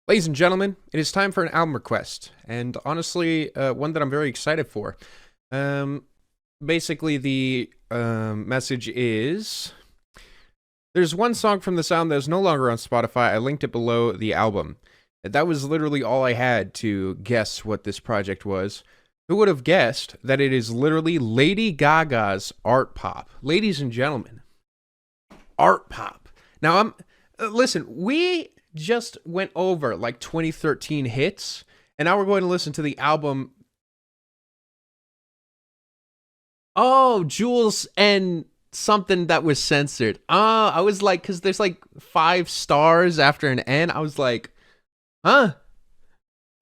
Ladies and gentlemen, it is time for an album request, and honestly, one that I'm very excited for. Um, Basically, the message is there's one song from this album that is no longer on Spotify. I linked it below the album. That was literally all I had to guess what this project was. Who would have guessed that it is literally Lady Gaga's Artpop? Ladies and gentlemen, Artpop. Now, listen, we just went over like 2013 hits, and now we're going to listen to the album. Oh, Jules and something that was censored. I was like, because there's like 5 stars after an N. I was like, huh?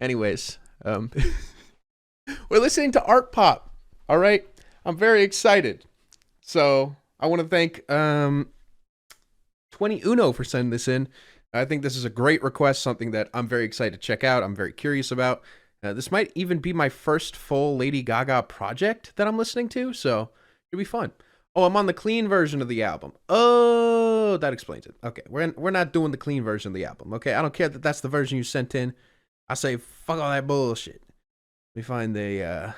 Anyways, we're listening to Artpop. All right, I'm very excited. So I want to thank 20 Uno for sending this in. I think this is a great request, something that I'm very excited to check out. I'm very curious about. This might even be my first full Lady Gaga project that I'm listening to, so it'll be fun. Oh, I'm on the clean version of the album. Oh, that explains it. Okay, we're not doing the clean version of the album. Okay, I don't care that that's the version you sent in. I say fuck all that bullshit. Let me find the.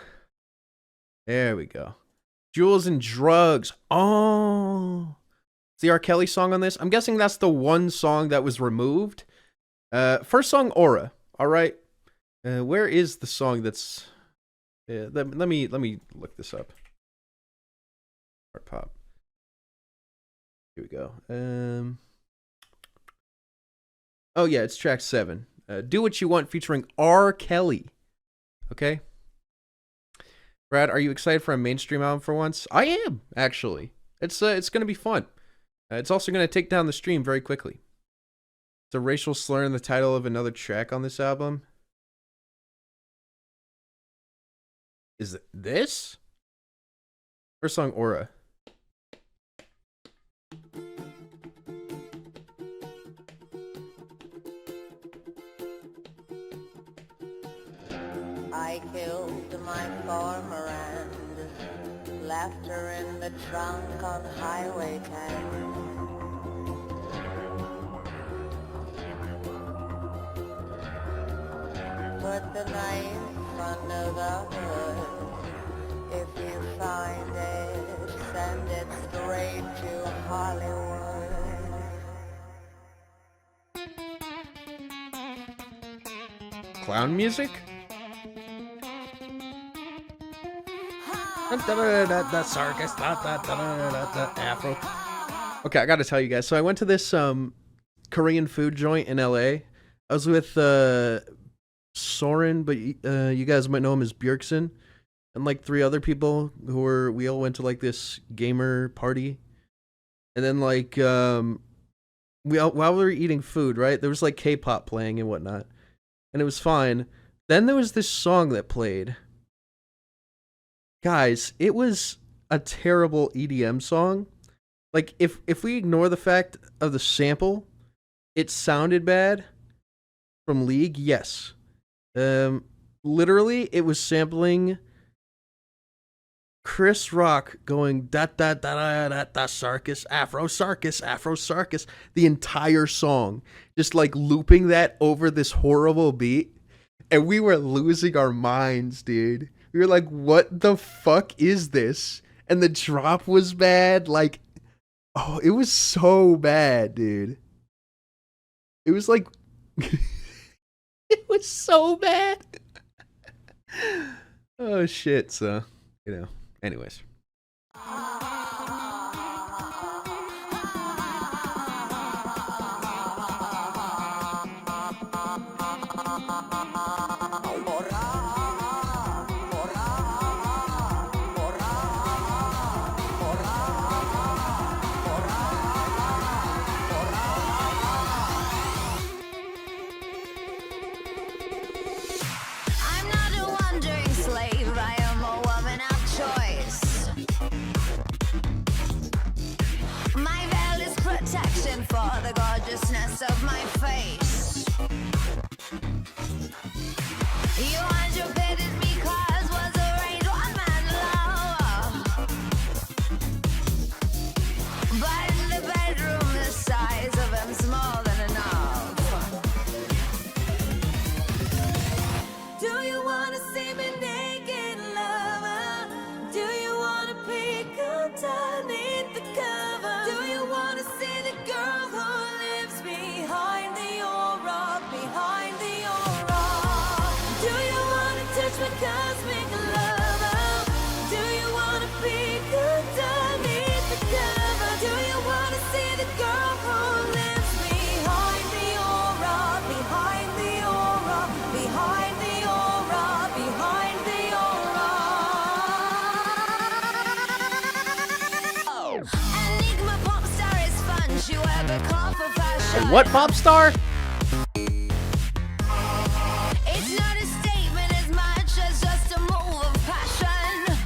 There we go. Jewels and Drugs. Oh, it's the R. Kelly song on this. I'm guessing that's the one song that was removed. First song, Aura. All right. Where is the song that's? Let me look this up. Artpop. Here we go. Oh yeah, it's track 7. Do What You Want featuring R. Kelly. Okay. Brad, are you excited for a mainstream album for once? I am, actually. It's gonna be fun. It's also gonna take down the stream very quickly. It's a racial slur in the title of another track on this album. Is it this? First song, Aura. I killed my former and left her in the trunk on Highway 10. Put the knife under the hood. If you find it, send it straight to Hollywood. Clown music? That circus, Afro. Okay, I gotta tell you guys. So I went to this Korean food joint in LA. I was with Soren, but you guys might know him as Bjergsen, and like 3 other people we all went to like this gamer party. And then like while we were eating food, right, there was like K-pop playing and whatnot, and it was fine. Then there was this song that played. Guys, it was a terrible EDM song. Like, if we ignore the fact of the sample, it sounded bad from League, yes. Literally, it was sampling Chris Rock going da da da da da da circus, Afro circus, Afro circus, the entire song. Just like looping that over this horrible beat. And we were losing our minds, dude. We were like, what the fuck is this? And the drop was bad. Like, oh, it was so bad, dude. It was like, it was so bad. Oh, shit. So, anyways. I'm not a wandering slave, I am a woman of choice. My veil is protection for the gorgeousness of my face. You anticipated me cause was arranged one man love. But in the bedroom the size of him's more than enough. A what pop star? It's not a statement as much as just a move of passion.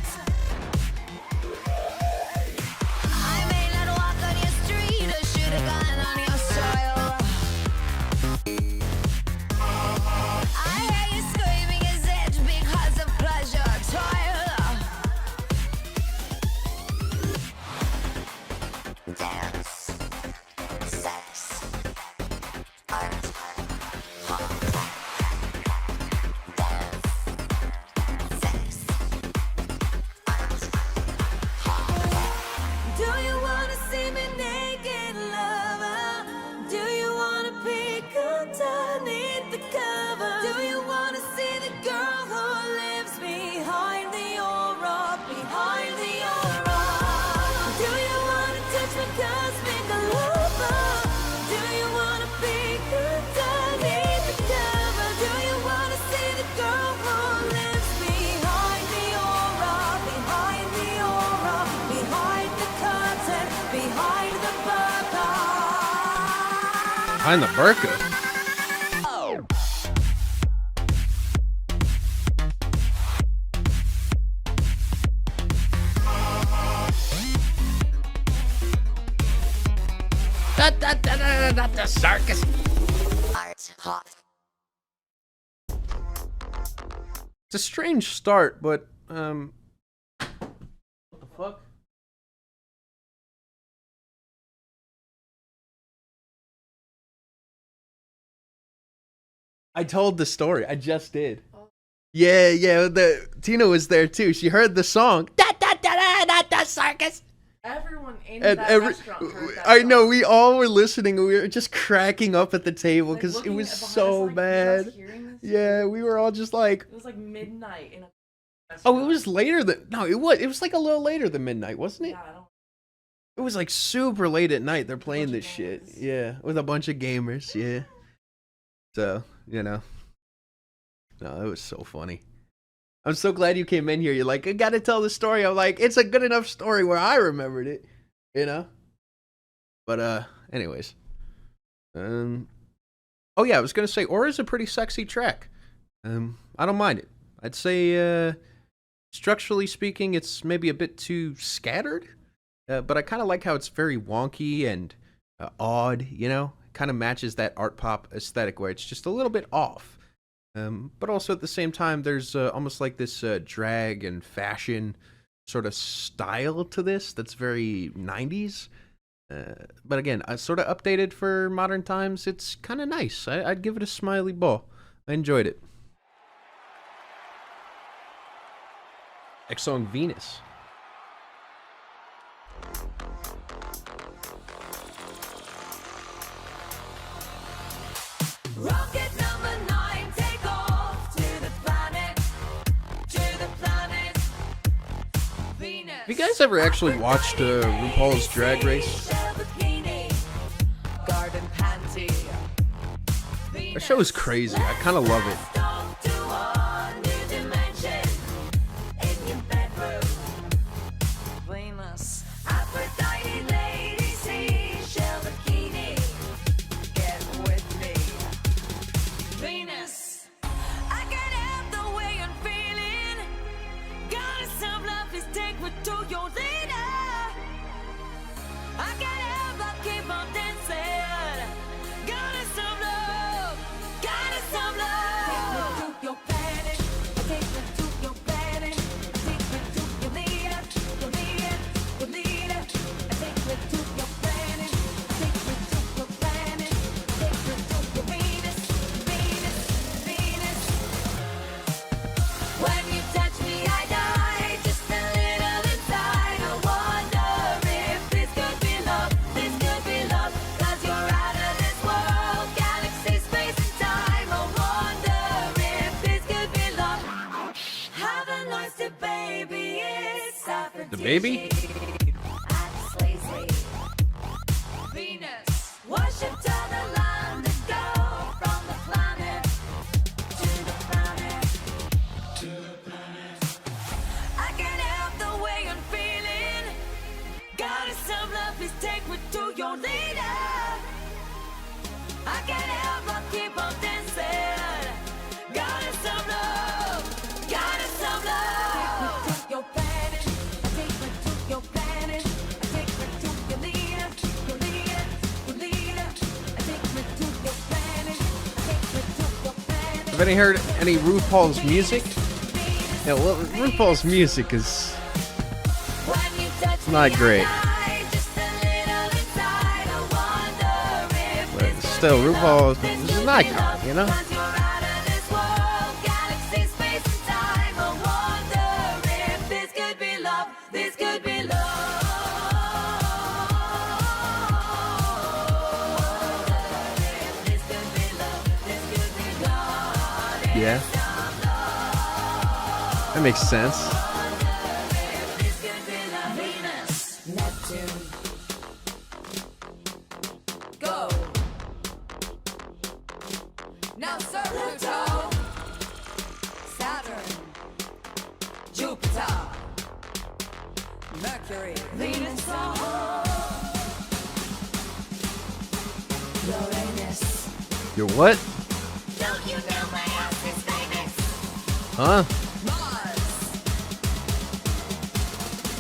I may not walk on your street or shoot a gun on your soil. I hear you screaming as it because of pleasure or toil. Dance, sex, art, pop, dance, sex, art, pop. Do you wanna see me naked, lover? Do you wanna peek underneath the cover? Do you wanna see the girl who lives behind the aura, behind the aura? Do you wanna touch me 'cause make a lover? Do you wanna peek underneath the cover? Do you wanna see the girl who lives behind the aura, behind the aura, behind the curtain, behind the burqa? Behind the burqa. Not the circus. Artpop. It's a strange start, but what the fuck? I told the story. I just did. Yeah, the Tina was there too. She heard the song. Not the circus. Everyone in And that restaurant heard that I song. know we all were listening and we were just cracking up at the table Like, because it looking was behind us, so like, bad. us hearing this Yeah, shit. we were all just like, It was like midnight in a oh, it was later than it was like a little later than midnight, wasn't it? Yeah, I don't. It was like super late at night. They're playing bunch this of shit. gamers. Yeah, with a bunch of gamers. Yeah. So, no, it was so funny. I'm so glad you came in here. You're like, I gotta tell the story. I'm like, it's a good enough story where I remembered it, But anyways, oh yeah, I was gonna say Aura's a pretty sexy track. I don't mind it. I'd say structurally speaking, it's maybe a bit too scattered, but I kind of like how it's very wonky and odd. Kind of matches that art pop aesthetic where it's just a little bit off. But also at the same time, there's almost like this drag and fashion sort of style to this that's very 90s. But again, sort of updated for modern times. It's kind of nice. I'd give it a smiley ball. I enjoyed it. Next song, Venus. Rocket number 9, take off to the planet Venus. Have you guys ever actually watched RuPaul's Drag Race? Garden panty. That show is crazy. I kind of love it. Venus. Aphrodite, lady, seashell bikini. Get with me. Venus. I can't help the way I'm feeling. Goddess of love, please take me to your leader. I can't help but keep on dancing. Goddess of love, goddess of love. Take me to your planet, take me to your planet, take me to your leader, your leader, your leader. Take me to your planet, take me to your planet, take me to your Venus, Venus, Venus. When you touch me, I die just a little inside. I wonder if this could be love, this could be love. 'Cause you're out of this world, galaxy, space and time. I wonder if this could be love. Have a nice day, baby. It's Aphrodite. The baby? I'm Slazy. Venus. Worship to the land that go from the planet to the planet. I can't help the way I'm feeling. Goddess of love, please take me to your leader. Have any heard any RuPaul's music? Yeah, well, RuPaul's music is not great. But still, RuPaul is an icon, you know? Yeah. That makes sense. Go. Now Pluto, Saturn, Jupiter, Mercury, Venus, Uranus. Your what? Don't you know my house is famous? Huh? Mars.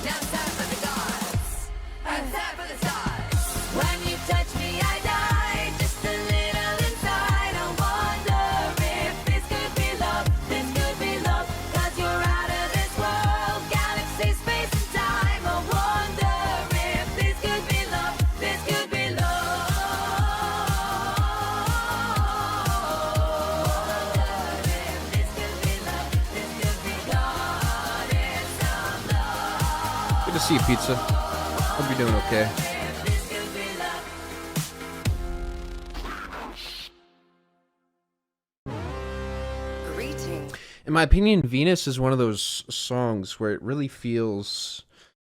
Now it's time for the gods. And time for the stars. When you touch me, I die. Just a little inside. I wonder if this could be love. This could be love. 'Cause you're out of this world. Galaxy, space, and time. I wonder if this could be love. This could be love. Good to see you, Pizza. Hope you're doing okay. Greeting. In my opinion, Venus is one of those songs where it really feels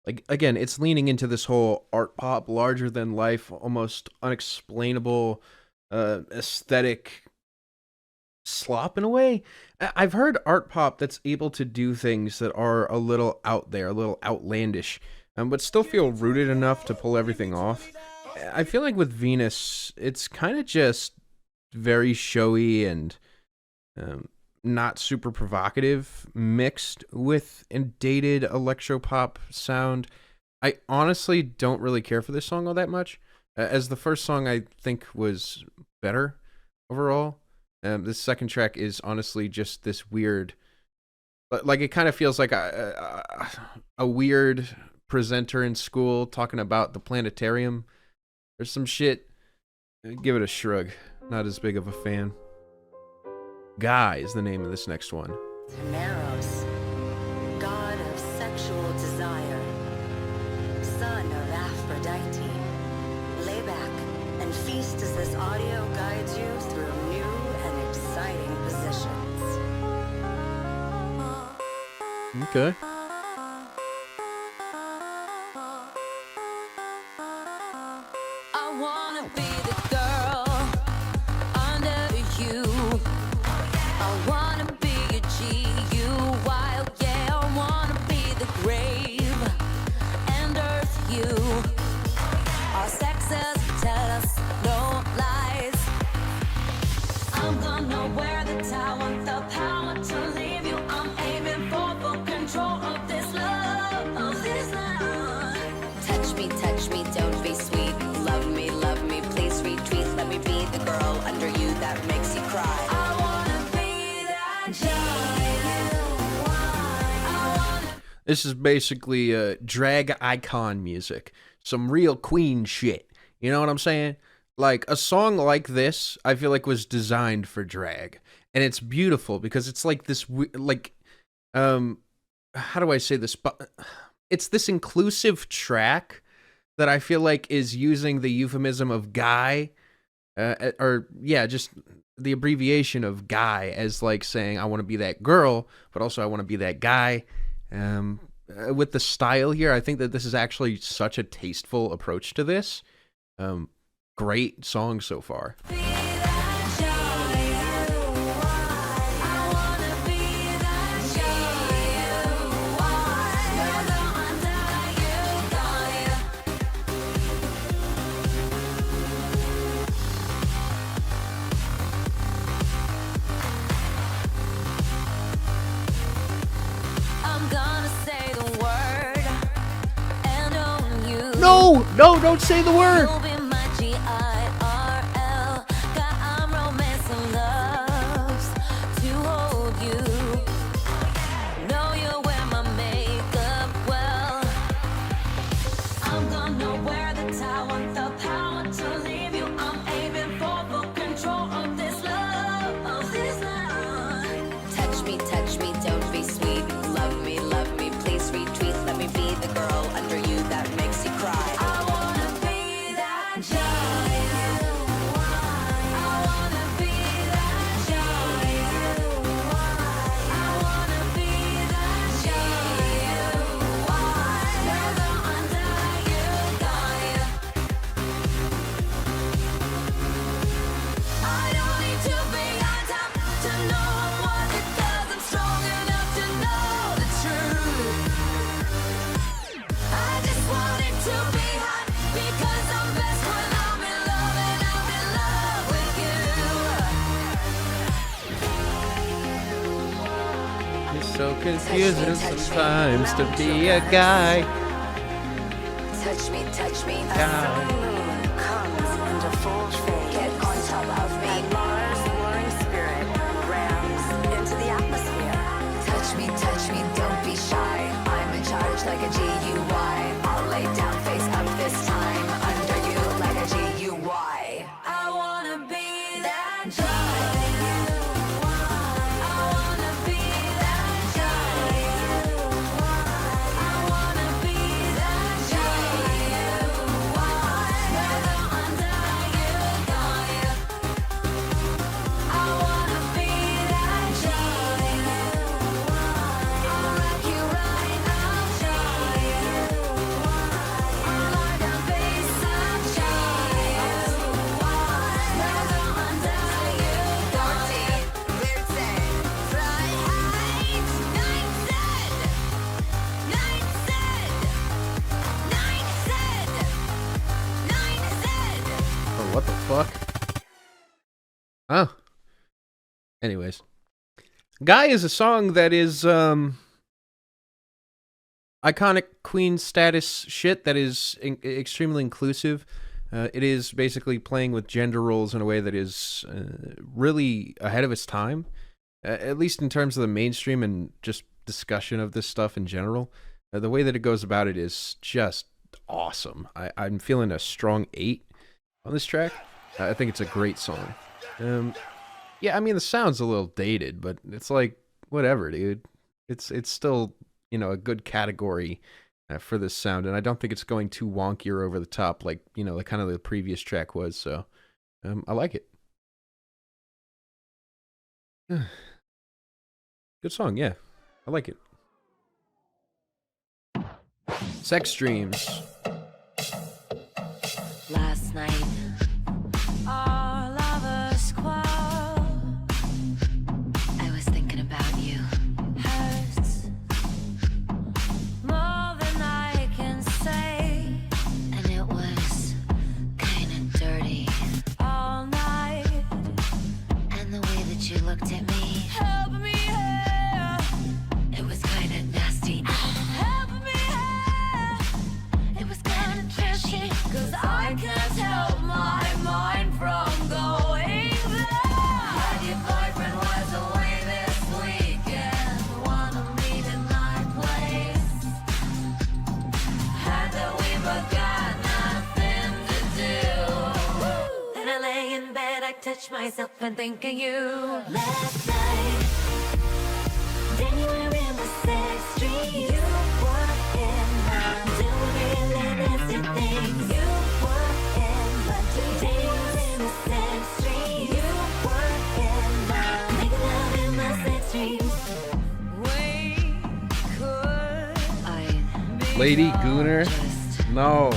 like, again, it's leaning into this whole art pop, larger than life, almost unexplainable aesthetic slop in a way. I've heard art pop that's able to do things that are a little out there, a little outlandish, but still feel rooted enough to pull everything off. I feel like with Venus, it's kind of just very showy and not super provocative, mixed with a dated electropop sound. I honestly don't really care for this song all that much. As the first song, I think was better overall. This second track is honestly just this weird, like it kind of feels like a weird presenter in school talking about the planetarium or some shit. Give it a shrug. Not as big of a fan. Guy is the name of this next one. Temeros, god of sexual desire, son of Aphrodite. Lay back and feast as this audio guides you through new and exciting positions. Okay. I wanna be the girl under you. I wanna be a G, you wild, yeah. I wanna be the grave and earth you. Our sexes tell us no lies. I'm gonna wear the tower, the power to leave you. I'm aiming for full control of this love, of this love. Touch me, don't be sweet. Love me, please retweet. Let me be the girl under you that makes you cry. I wanna be that giant. This is basically drag icon music. Some real queen shit. You know what I'm saying? Like, a song like this, I feel like was designed for drag. And it's beautiful because it's like this, like, how do I say this? It's this inclusive track that I feel like is using the euphemism of guy, or yeah, just the abbreviation of guy as like saying, I want to be that girl, but also I want to be that guy. With the style here, I think that this is actually such a tasteful approach to this. Great song so far. Be that giant. I wanna be that giant. Never under you, got you. I'm gonna say the word and own you. No, don't say the word. You'll be my GIRL. God, I'm romancing loves to So confusing sometimes to be a guy. Touch me, Guy. comes into full phase. Get on top of me. And Mars, warring spirit, rams into the atmosphere. Touch me, don't be shy. I'm in charge like a GUI. I'll lay down face up this time. Under you like a GUI. I wanna be that guy. I wanna be that guy. I wanna be that guy. Whether under you, I wanna be that guy. I'll rock you right, I'll try. I'll lie down face up, whether under you, dirty, listen, fly high, night said, night said, night said, night said. Oh, what the fuck? Oh. Anyways. Guy is a song that is iconic Queen status shit that is extremely inclusive. It is basically playing with gender roles in a way that is really ahead of its time, at least in terms of the mainstream and just discussion of this stuff in general. The way that it goes about it is just awesome. I'm feeling a strong 8 on this track. I think it's a great song. Yeah, I mean, the sound's a little dated, but it's like, whatever, dude. It's still, you know, a good category for this sound, and I don't think it's going too wonky or over the top like, you know, like kind of the previous track was, so I like it. Good song, yeah. I like it. Sex Dreams. Last night, our lovers quarreled. I was thinking about you. Hurts more than I can say, and it was kinda dirty all night. And the way that you looked at me, help me here. It was kinda nasty. Help me here. It was kinda trashy, 'cause I can't help my mind from going there. Had your boyfriend was away this weekend, wanna meet in my place. Had that we forgot nothing to do. Then I lay in bed, I touch myself and think of you. Last night, then you were in the sex street. You were in mine, doing really nasty things. You were in my dreams. Then you were in the sex street. You were in mine, making love in my sex dreams. We could Lady Gooner? No.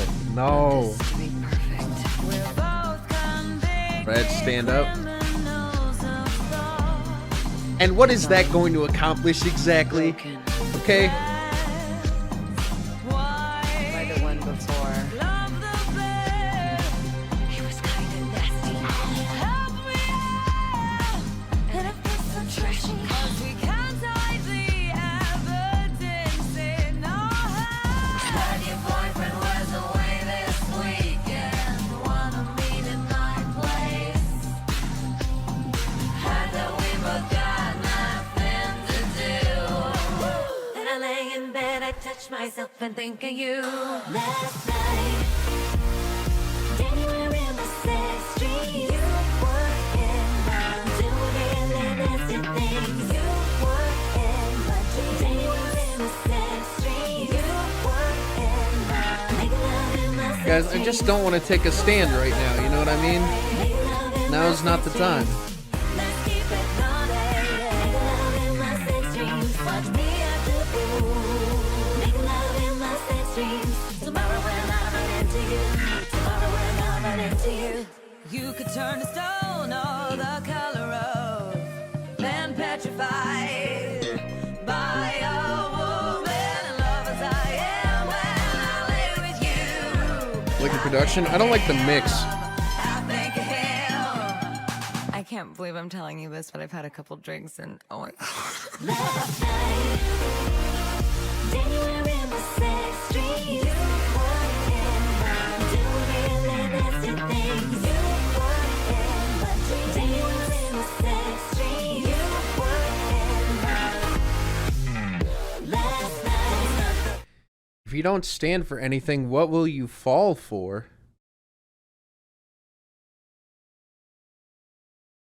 just to be perfect. We're both convicted Brad, stand up. criminals of thought. And what is that going to accomplish exactly? Broken Okay? by the one before. Love the best. He was kinda nasty. Help me out. And if it's so trashy, 'cause we can't hide the evidence in our hands. Had your boyfriend was away this weekend, wanna meet in my place. Had that we forgot nothing to do. Then I lay in bed, I touch myself and think of you. Last night, then you were in the sex street. You were in mine, doing really nasty things. You were in my dreams. Then you were in the sex street. You were in mine, making love in my sex Guys, I just don't want to take a stand right now, you know what I mean? Making love in Now's my not the sex time. dreams. Let's keep it naughty. Making love in my sex dreams. Watch me act a fool. Making love in my sex dreams. Tomorrow when I run into you. Tomorrow when I run into you. You could turn to stone or the color of man petrified by a woman in love as I am when I lay with you. Like the production? I don't like the mix. I think of him. I can't can't believe I'm telling you this, but I've had a couple drinks and oh my Last night, then you were in my sex dreams. You were in my doing nasty things. You were in my dreams. Then you were in my sex dreams. You were in my last night. If you don't stand for anything, what will you fall for?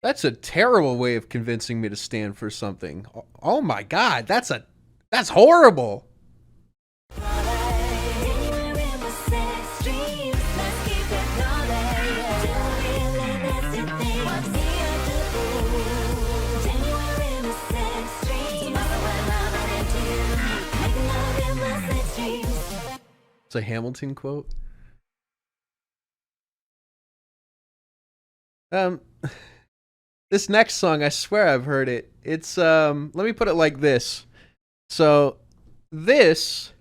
That's a terrible way of convincing me to stand for something. Oh my God, that's horrible. Then you were in my sex dreams. Let's keep it going. Doing nasty things. What's here to do? Then you were in my sex dreams. Tomorrow when I'm not into you, making love in my sex dreams. It's a Hamilton quote. This next song, I swear I've heard it. It's let me put it like this. So this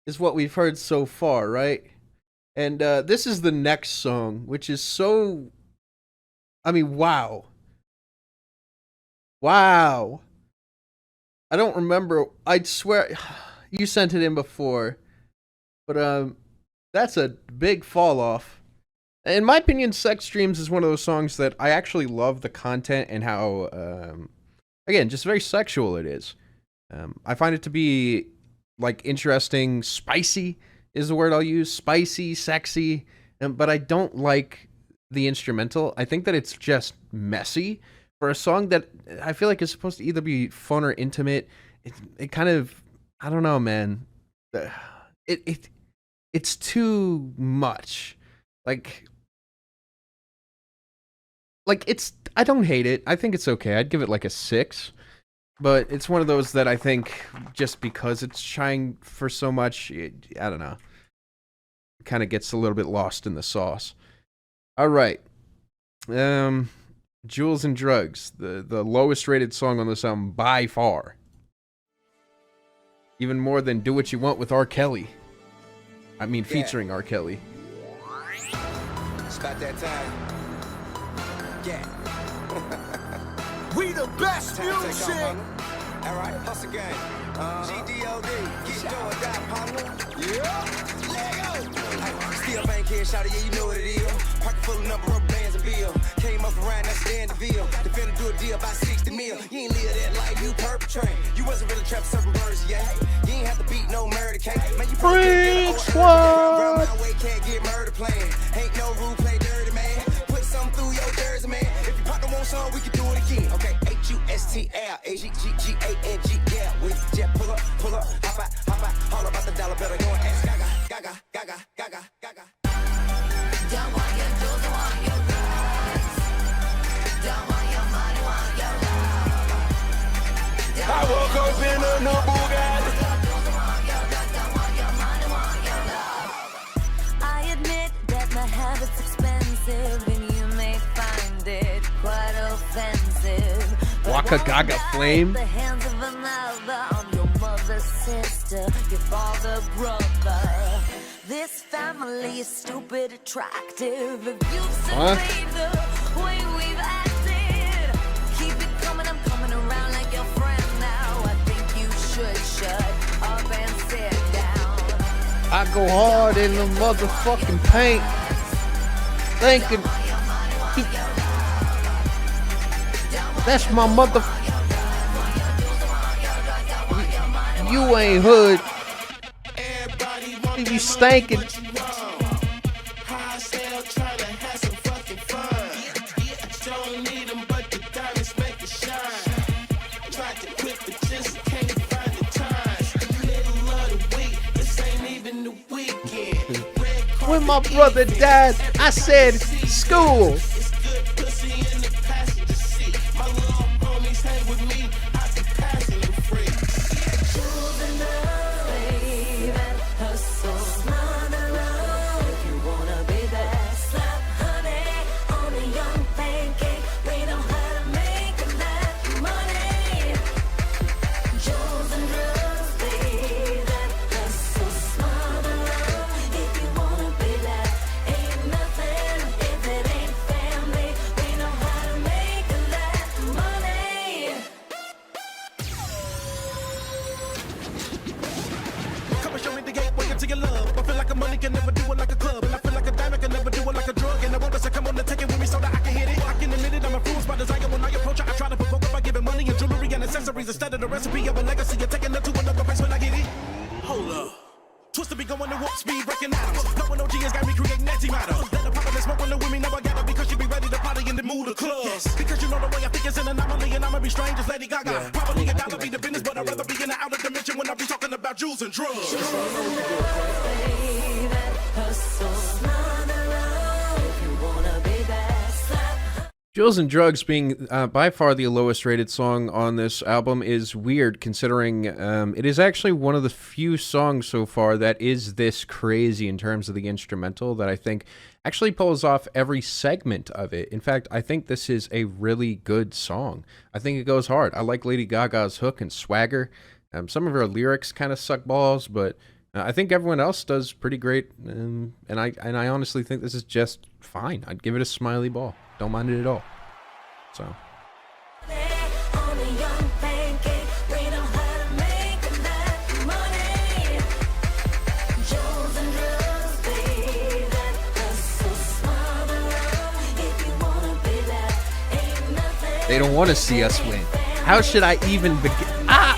is what we've heard so far, right? And this is the next song, which is so, I mean, wow. Wow. I don't remember. I'd swear you sent it in before. But that's a big fall off. In my opinion, Sex Dreams is one of those songs that I actually love the content and how, again, just very sexual it is. I find it to be, like, interesting. Spicy is the word I'll use. Spicy, sexy. But I don't like the instrumental. I think that it's just messy. For a song that I feel like is supposed to either be fun or intimate, it kind of, I don't know, man. It's too much. Like it's, I don't hate it. I think it's okay. I'd give it like a 6. But it's one of those that I think just because it's trying for so much, I don't know. It kind of gets a little bit lost in the sauce. All right. Jewels and Drugs, the lowest rated song on this album by far. Even more than Do What You Want with R. Kelly. I mean, featuring R. Kelly. It's about that time. Yeah. We the best music. All right, hustle gang. GDOD, get your die, partner. Yeah. Lego. Still bank here, shout yeah, you know what it is. Pocket full of number of bands and bill. Came up around that stand the bill. Defender do a deal about 60 mil. You ain't live that life, you perpetrate. You wasn't really trapping certain birds, yeah. You ain't have to beat no murder case. Man, you Freak Squad. Round my way, can't get murder playing. Ain't no rule, play dirty, man. Put something through your jersey, man. If your partner wants some, we can do it again. Okay, HUSTLAGGGANG, yeah. We just pull up, hop out, all about the dollar, better go and ask Gaga. Don't want your jewels, don't want your drugs. Don't want your money, want your love. I woke up in a new Bugatti. I admit that my habit's expensive, and you may find it quite offensive. But Waka won't Gaga die Flame. at the hands of another. I'm your mother's sister, your father, brother. This family is stupid attractive. If you survey the way we've acted, keep it coming, I'm coming around like your friend now. I think you should shut up and sit down. I go hard in the motherfucking paint. Thinking. That's my mother. You ain't hood. You stankin'. When my brother died, I said, school. a money can never do it like a club. And I feel like a diamond can never do it like a drug. And I want us to come on and take it with me so that I can hit it. I can admit it, I'm influenced by desire. When I approach her, I try to provoke her by giving money and jewelry and accessories instead of the recipe of a legacy. You're taking her to another place when I get it. Hold up. Twister be going to warp speed, breaking atoms. Knowing OG has got me creating antimatter. Let her pop and smoke on the women, never got her because she be ready to party in the mood of clubs. Because you know the way I think is an anomaly and I'ma be strange as Lady Gaga. Probably a dollar be the business, but I'd rather be in the outer dimension when I be talking about jewels and drugs. Jewels and Drugs being by far the lowest rated song on this album is weird, considering it is actually one of the few songs so far that is this crazy in terms of the instrumental that I think actually pulls off every segment of it. In fact, I think this is a really good song. I think it goes hard. I like Lady Gaga's hook and swagger. Some of her lyrics kind of suck balls, but I think everyone else does pretty great, and I honestly think this is just fine. I'd give it a smiley ball. Don't mind it at all. So. They don't want to see us win. How should I even begin? Ah!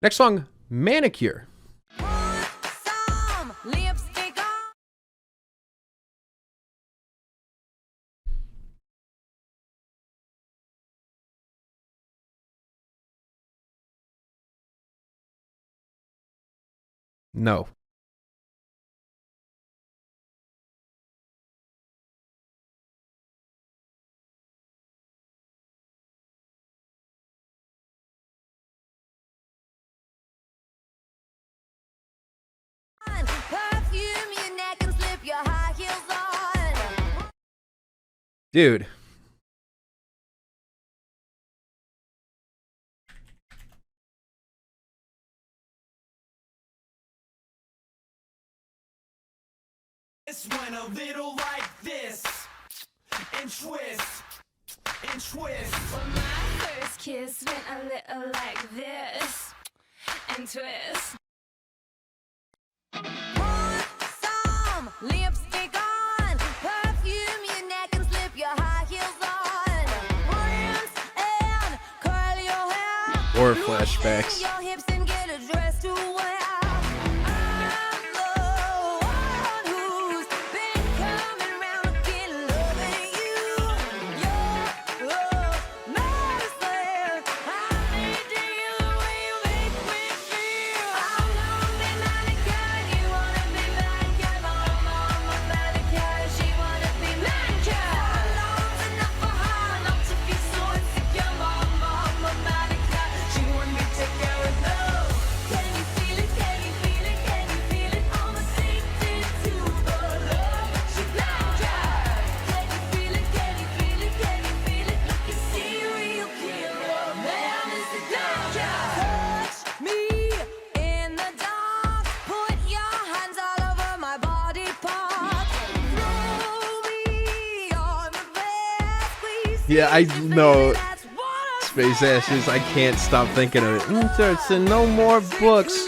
Next song, Manicure. No. Dude. This went a little like this, and twist, and twist. Well, my first kiss went a little like this, and twist. Put some lipstick on, perfume your neck and slip your high heels on. Rinse and curl your hair. Or flashbacks. Your hips and get a dress to wear. Yeah, I know. Space Ashes, I can't stop thinking of it. There's no more books.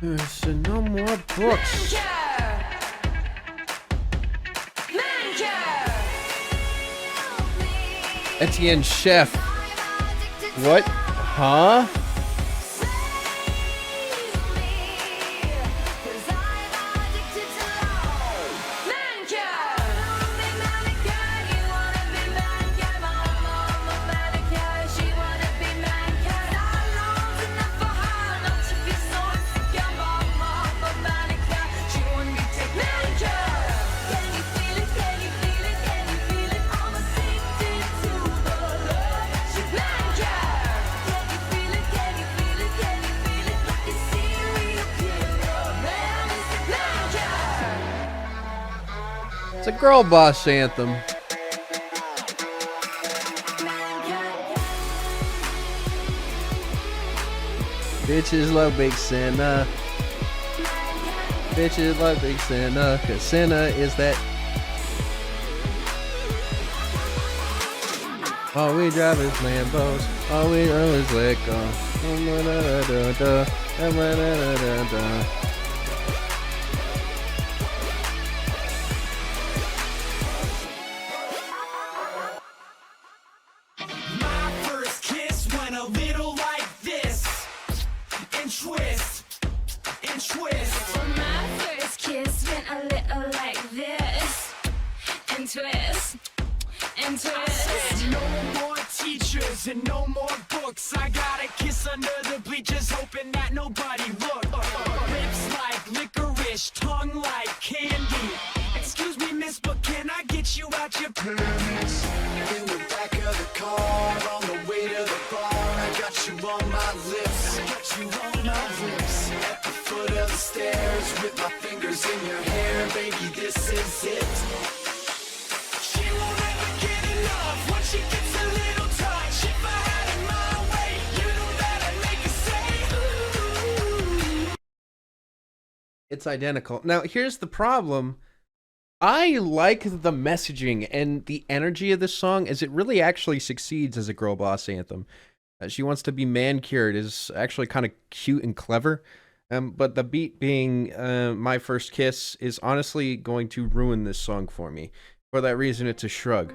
There's no more books. Etienne Chef. What? Huh? a girl boss anthem. Bitches love Big Sinner. Bitches love Big Sinner, cause Sinner is that. All we drive is Lambos. All we know is let go. My first kiss went a little like this. And twist. And twist. My first kiss went a little like this, and twist, and twist. No more teachers and no more books. I got a kiss under the bleachers, hoping that nobody looked. Lips like licorice, tongue like candy. Excuse me, miss, but can I get you out your panties? In the back of the car, on the way to the bar, I got you on my lips. I got you on my lips. At the foot of the stairs, with my fingers in your hair, baby, this is it. She won't ever get enough when she gets a little touch. If I had it my way, you know that I'd make her say, ooh. It's identical. Now, here's the problem. I like the messaging and the energy of this song as it really actually succeeds as a girl boss anthem. She wants to be man-cured is actually kind of cute and clever. But the beat being My First Kiss is honestly going to ruin this song for me. For that reason, it's a shrug.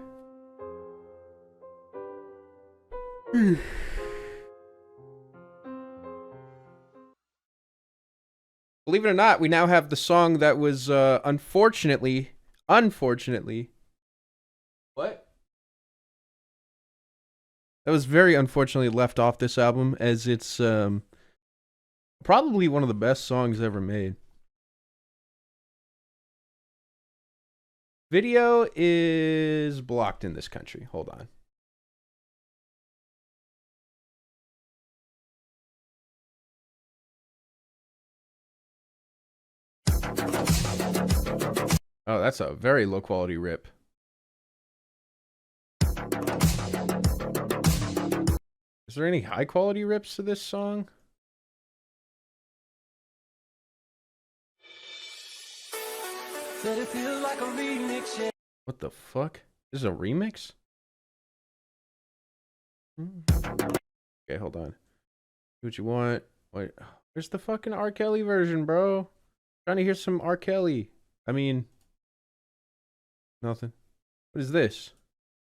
Believe it or not, we now have the song that was unfortunately, what? That was very unfortunately left off this album, as it's probably one of the best songs ever made. Video is blocked in this country. Hold on. Oh, that's a very low quality rip. Is there any high quality rips to this song? Said it feels like a remix, yeah. What the fuck? This is a remix? Okay, hold on. Do what you want. Wait, where's the fucking R. Kelly version, bro? Trying to hear some R. Kelly. I mean, nothing. What is this?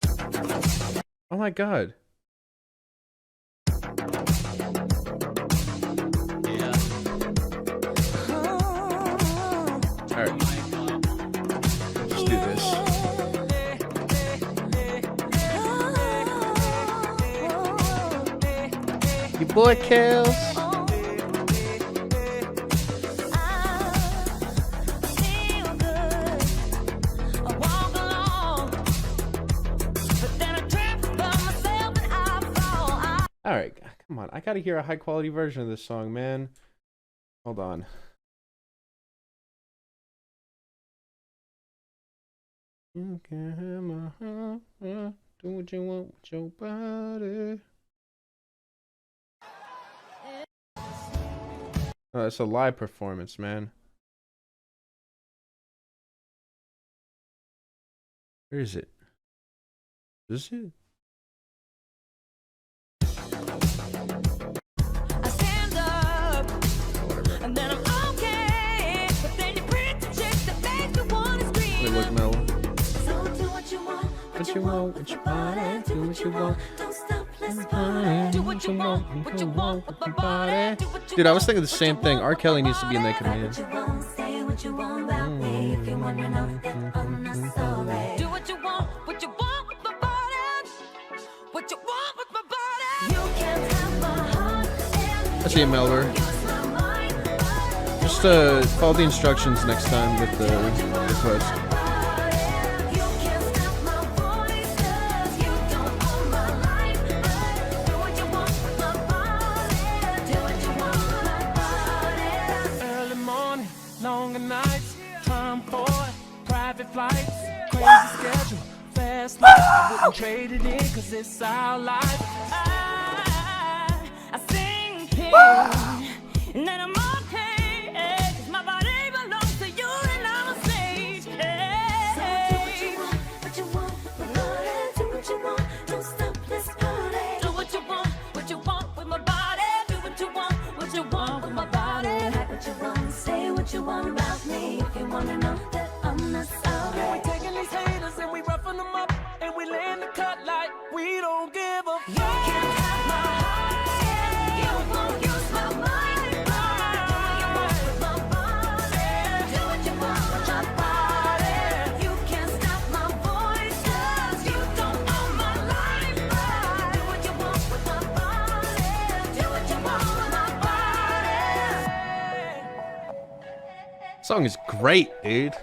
Oh my god. Alright. Let's do this. Your boy Kels. Alright, come on. I gotta hear a high quality version of this song, man. Hold on. You can have my heart, do what you want with your body. Oh, it's a live performance, man. Where is it? Is it? I stand up, Whatever. and then I'm okay. But then you bring the chick that makes me wanna Let me scream. look mellow. So do what you want, What you want with your body, do what you want. Don't stop, let's party. Do what you want with your body. Do what you Dude, I was want thinking the same thing. R. Kelly needs to be in that What command. you want, say what you want about me. If you wanna know, then I'm not sorry. Do what you want with your body. What you want with my body. You can't have my heart and I see you, Melver. use my mind, but Just follow the instructions next time with the request. you can't stop my voice 'cause you don't own my life. But do what you want with my body. Do what you want with my body. Early morning, longer nights, time for private flights. and trade it in, cause it's our life. I sing pain, and then I'm okay, 'cause my body belongs to you, and I'm a slave. What you want, do what you want, don't stop this party. Do what you want with my body. Do what you want with my body. Like what you want, say what you want about me. If you wanna know that I'm not sorry. We taking these haters and we roughing them up, and we laying the cut like we don't give a You fuck. can't have my heart. You won't use my mind. Do what you want with my body. You can't stop my voice, 'cause you don't own my life. Do what you want with my body. Do what you want with my body. Song is great, dude.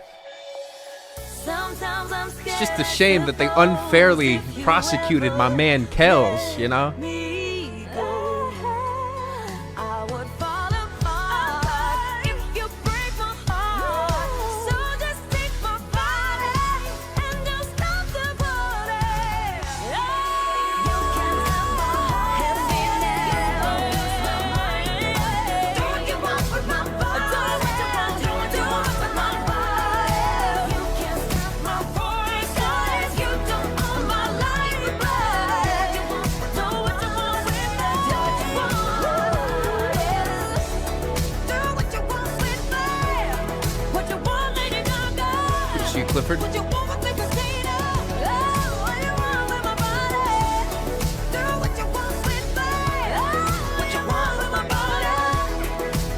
Sometimes I'm scared. It's just a shame that they unfairly prosecuted my man Kells, you know? Me go. I would fall apart if you break my heart. So just take my body and don't stop the party. You can't have my heart. Do what you want with my body. Do what you want with my body. You can't stop my voice, 'cause you don't own my life. Do what you want with me. Do what you want with me. What you want, Lady Gaga? See Clifford? What you want with me, Christina? Oh, what you want with my body? Do what you want with me. What you want with my body.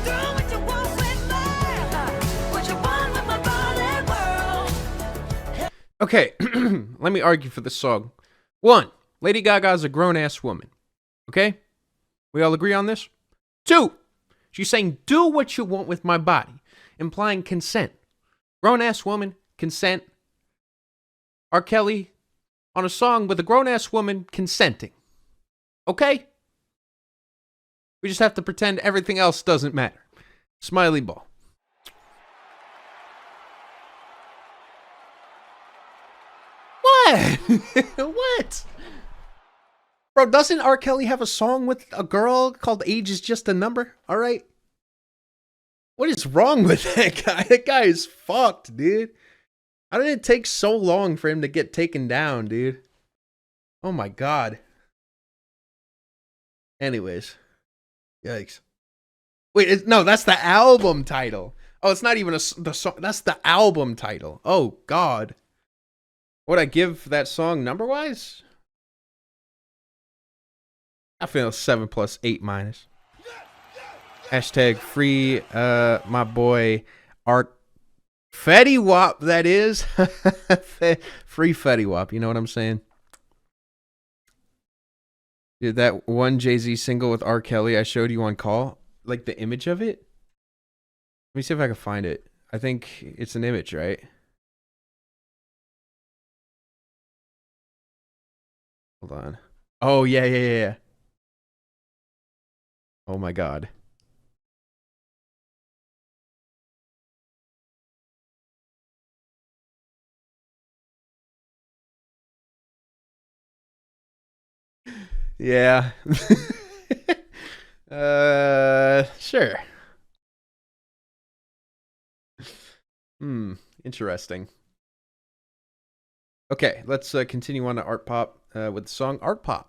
Do what you want with me. What you want with my body, world. Okay, let me argue for this song. One, Lady Gaga is a grown-ass woman. Okay? We all agree on this? Two, she's saying, do what you want with my body, implying consent. Grown-ass woman, consent. R. Kelly on a song with a grown-ass woman consenting. Okay? We just have to pretend everything else doesn't matter. Smiley ball. What? What? Bro, doesn't R. Kelly have a song with a girl called Age is Just a Number? All right. What is wrong with that guy? That guy is fucked, dude. How did it take so long for him to get taken down, dude? Oh my God. Anyways. Yikes. Wait, no, that's the album title. Oh, it's not even the song. That's the album title. Oh, God. What would I give that song number-wise? I feel 7 + 8-. Hashtag free my boy Art Fetty Wap, that is. Free Fetty Wap, you know what I'm saying? Dude, that one Jay-Z single with R. Kelly I showed you on call, like the image of it? Let me see if I can find it. I think it's an image, right? Hold on. Oh, yeah. Oh my God. Yeah. Sure. Interesting. Okay, let's continue on to Artpop with the song Artpop.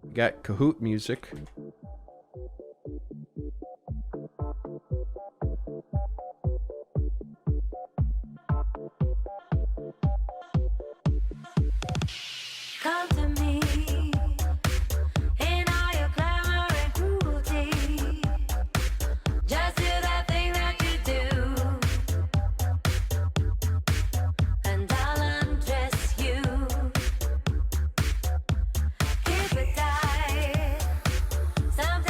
We got Kahoot music. Come to me in all your glamour and cruelty. Just do that thing that you do, and I'll undress you. Keep it tight. Sometimes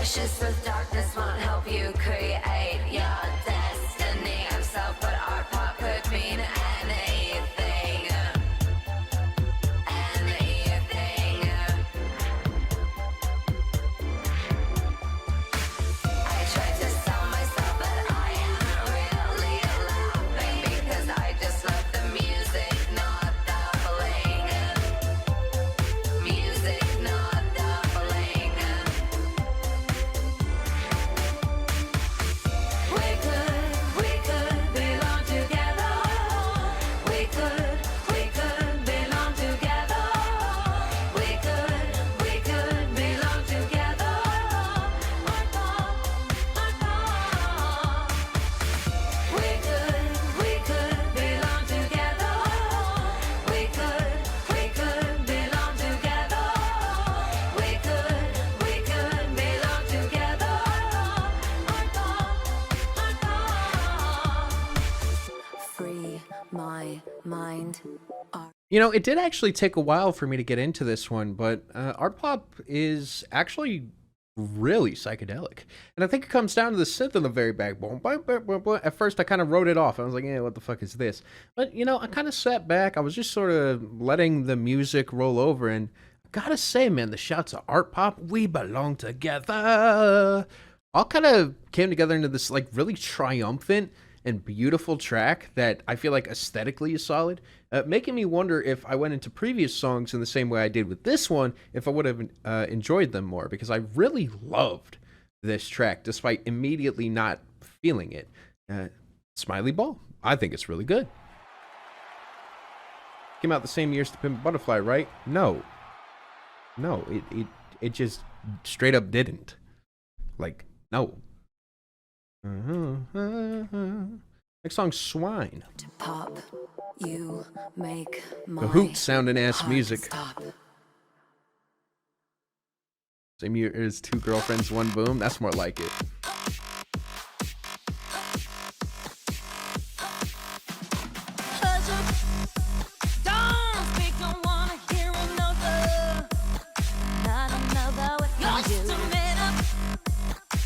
wishes with darkness won't help you create your destiny. I'm self, but art pop could mean anything. Anything. I tried to sell myself, but I am really laughing because I just love the music, not the bling. Music, not the bling. We could belong together. We could belong together. We could belong together. We could belong together. We could belong together. We could belong together. Free my mind. You know, it did actually take a while for me to get into this one, but Artpop is actually really psychedelic. And I think it comes down to the synth in the very back. Boom, boom, boom, boom, boom. At first, I kind of wrote it off. I was like, yeah, what the fuck is this? But, you know, I kind of sat back. I was just sort of letting the music roll over. And I gotta say, man, the shouts of Artpop, we belong together, all kind of came together into this, like, really triumphant and beautiful track that I feel like aesthetically is solid, making me wonder if I went into previous songs in the same way I did with this one, if I would have enjoyed them more, because I really loved this track despite immediately not feeling it. Smiley Ball, I think it's really good. Came out the same year as To Pimp a Butterfly, right? No, it just straight up didn't. Like, no. Next song, Swine. Pop, you make my The hoot sounding ass heart music. stop. Same year as Two Girlfriends, One Boom. That's more like it. Don't speak, don't wanna hear another. Not another with you. Just a minute.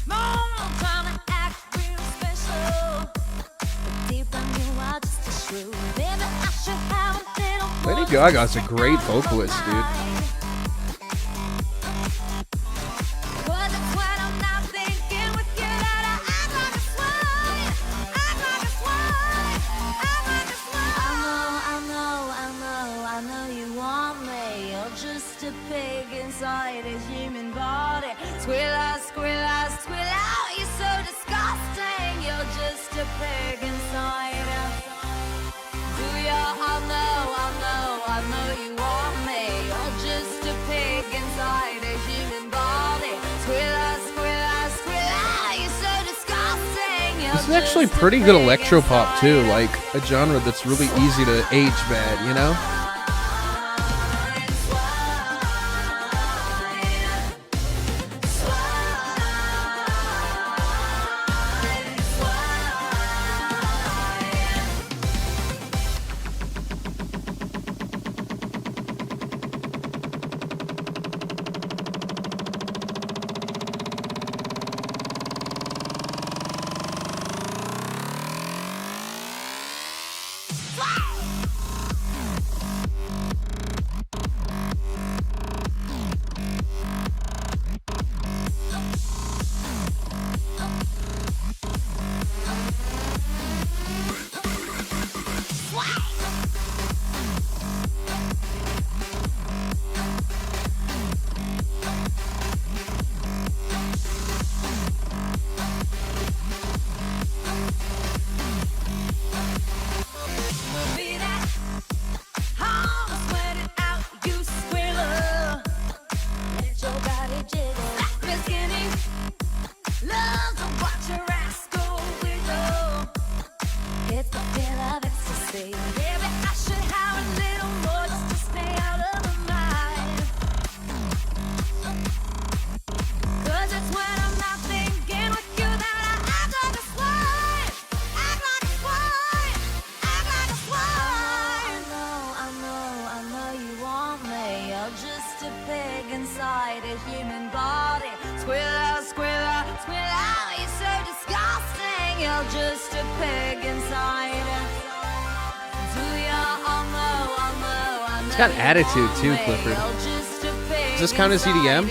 More trying to act real special. But deep down you are just a shrew. Maybe I should have a little more. Lady Gaga's a great vocalist, dude. But that's what I'm not thinking with you. That I act like a swine. Act like a swine. Act like a swine. I know you want me. You're just a pig inside a human body. Squeal out, squeal out, squeal out. You're so disgusting. You're just a pig inside. Do ya? I know you want me. You're just a pig inside a human body. Squeal out, squeal out, squeal out. You're so disgusting. You're This is actually just a pretty good pig electropop too, inside. like a genre that's really easy to age bad, you know? Be that hard, sweat it out, you squealer. Let your body jiggle. Be skinny. Love to watch your ass go wiggle. It's the feel of ecstasy. Maybe I should have a little more just to stay out of the mind. 'Cause it's when I'm not thinking with you that I act like a swine. Act like a swine. Act like a swine. I know you want me. You're just a pig inside a human body. Squeal out, squeal just a pig inside? Do ya? It's got attitude too, Clifford. Does this count as EDM?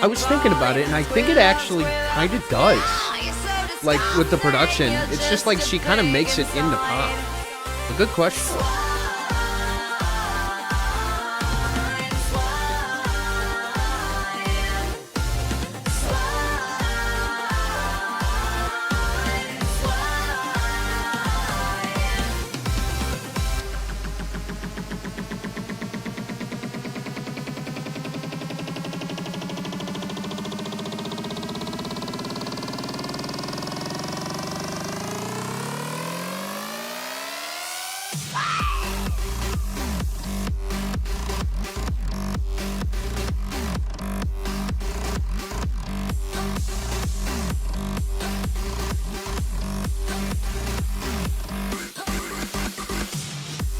I was thinking about it, and I think it actually kind of does. Like, with the production, it's just like she kind of makes it into pop. A good question.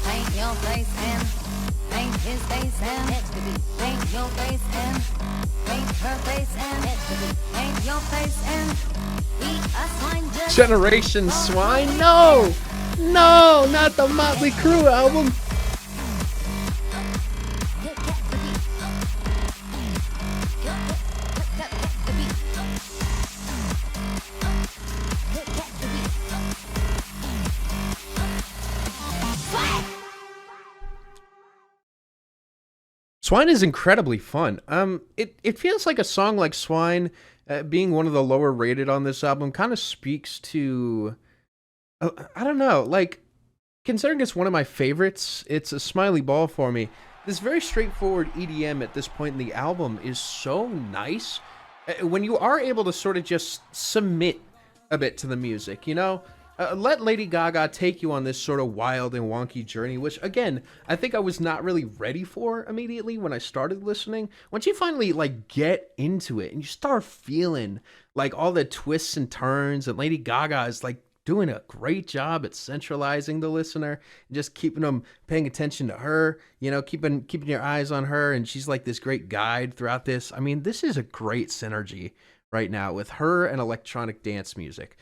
Paint your face and paint his face and paint your face and paint her face and paint your face and eat a swine just Generation Swine? No! No! Not the Motley Crue album! Swine is incredibly fun. It feels like a song like Swine, being one of the lower rated on this album, kind of speaks to, I don't know, like, considering it's one of my favorites, it's a smiley ball for me. This very straightforward EDM at this point in the album is so nice. When you are able to sort of just submit a bit to the music, you know? Let Lady Gaga take you on this sort of wild and wonky journey, which, again, I think I was not really ready for immediately when I started listening. Once you finally, like, get into it and you start feeling, like, all the twists and turns, and Lady Gaga is, like, doing a great job at centralizing the listener and just keeping them paying attention to her, you know, keeping your eyes on her, and she's, like, this great guide throughout this. I mean, this is a great synergy right now with her and electronic dance music.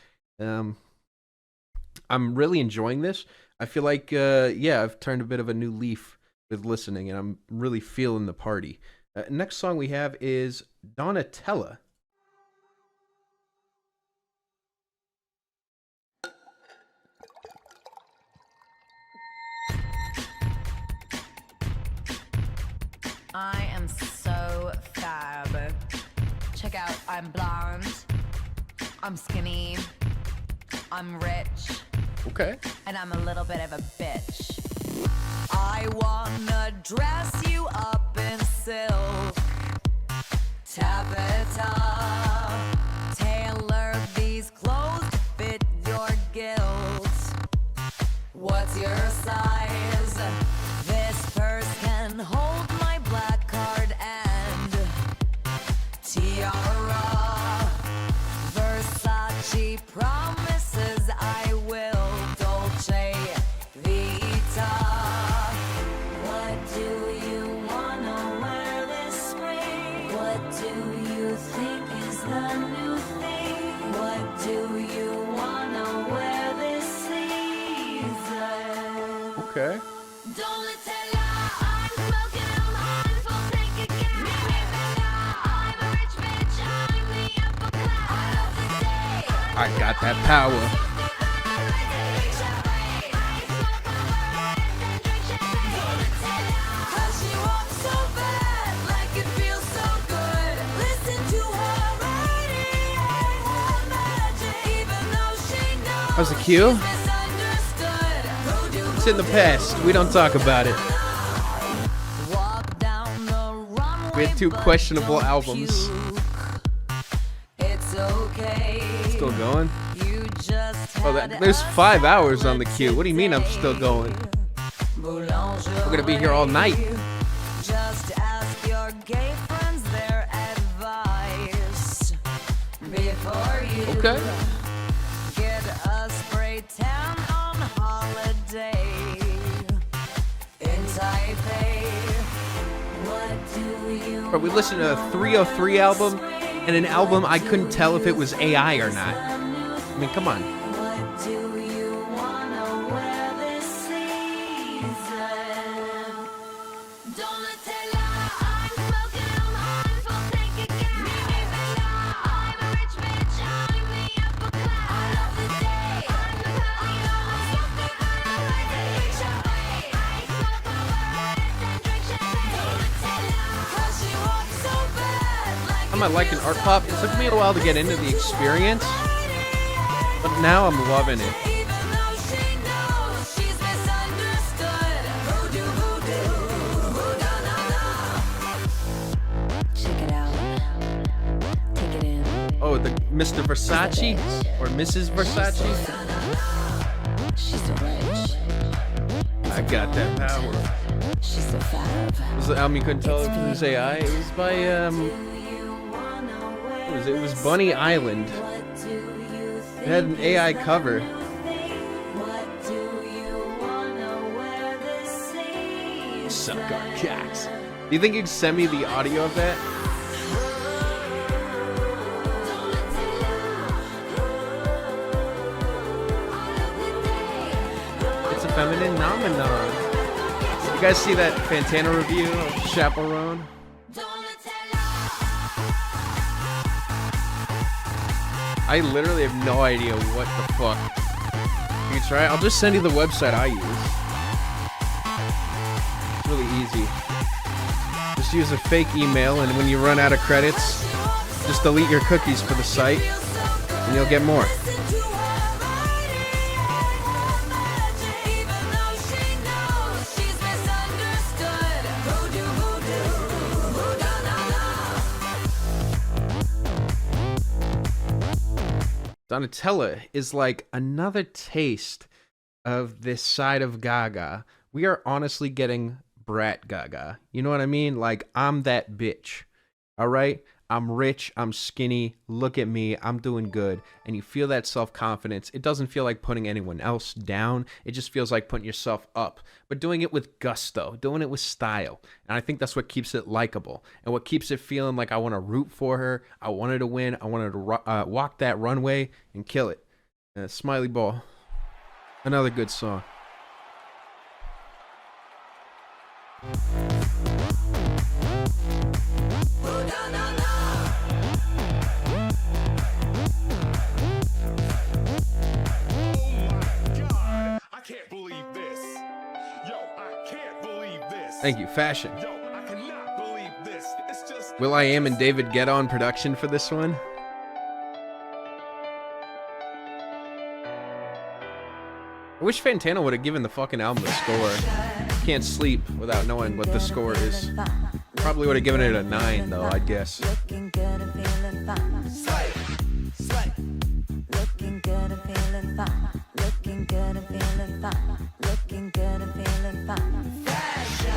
I'm really enjoying this. I feel like, I've turned a bit of a new leaf with listening, and I'm really feeling the party. Next song we have is Donatella. I am so fab. Check out, I'm blonde, I'm skinny, I'm rich, Okay. and I'm a little bit of a bitch. I wanna dress you up in silk, taffeta, tailor these clothes to fit your guilt. What's your size? This purse can hold my black card and tiara. Versace promises I will Dolce Vita. What do you wanna wear this spring? What do you think is the new thing? What do you wanna wear this season? Okay. Donatella, I'm smoking, I'm high, full tank again. I'm a rich bitch, I'm the upper class. I got that power. Cause she walks so bad, like it feels so good. Listen to her radiate her magic, even though she knows How's the cue? misunderstood. Who do It's in the past. We don't talk about it. walk down the runway, We had two but questionable don't albums. puke. It's okay. Still going? You just Oh, had there's a 5 hours on the salad queue. What do you mean I'm still today. going? We're gonna be here all night. Just ask your gay friends their advice before you Okay. get a spray tan on holiday in Taipei. What do you But we listened to a 303 album and an album I couldn't tell if it was AI or not. I mean, come on. What do I'm not liking Artpop. It took me a while to get into the experience, but now I'm loving it. Check it out. Take it in. Oh, the Mr. Versace or Mrs. Versace. She's so rich. I got that power. She's so fab. Was the album you couldn't tell if it was AI? It was by it was Bunny Island. It had an AI cover. Suck our cocks. Do you think you'd send me the audio of that? It's a feminine phenomenon. You guys see that Fantana review of Chaperone? I literally have no idea what the fuck. You try? I'll just send you the website I use. It's really easy. Just use a fake email, and when you run out of credits, just delete your cookies for the site, and you'll get more. Donatella is like another taste of this side of Gaga. We are honestly getting brat Gaga. You know what I mean? Like, I'm that bitch. All right? I'm rich. I'm skinny. Look at me. I'm doing good. And you feel that self-confidence. It doesn't feel like putting anyone else down. It just feels like putting yourself up. But doing it with gusto. Doing it with style. And I think that's what keeps it likable. And what keeps it feeling like I want to root for her. I want her to win. I want her to walk that runway and kill it. Smiley Ball. Another good song. Can't believe this. Yo, I can't believe this. Thank you, Fashion. Yo, I cannot believe this. It's just Will I Am and David Guetta on production for this one? I wish Fantana would have given the fucking album a score. Can't sleep without knowing what the score is. Probably would have given it a 9 though, I'd guess. Looking good and feeling fine. Looking good and feeling fine. Looking good and feeling fine. Looking good and feeling fine. Fashion.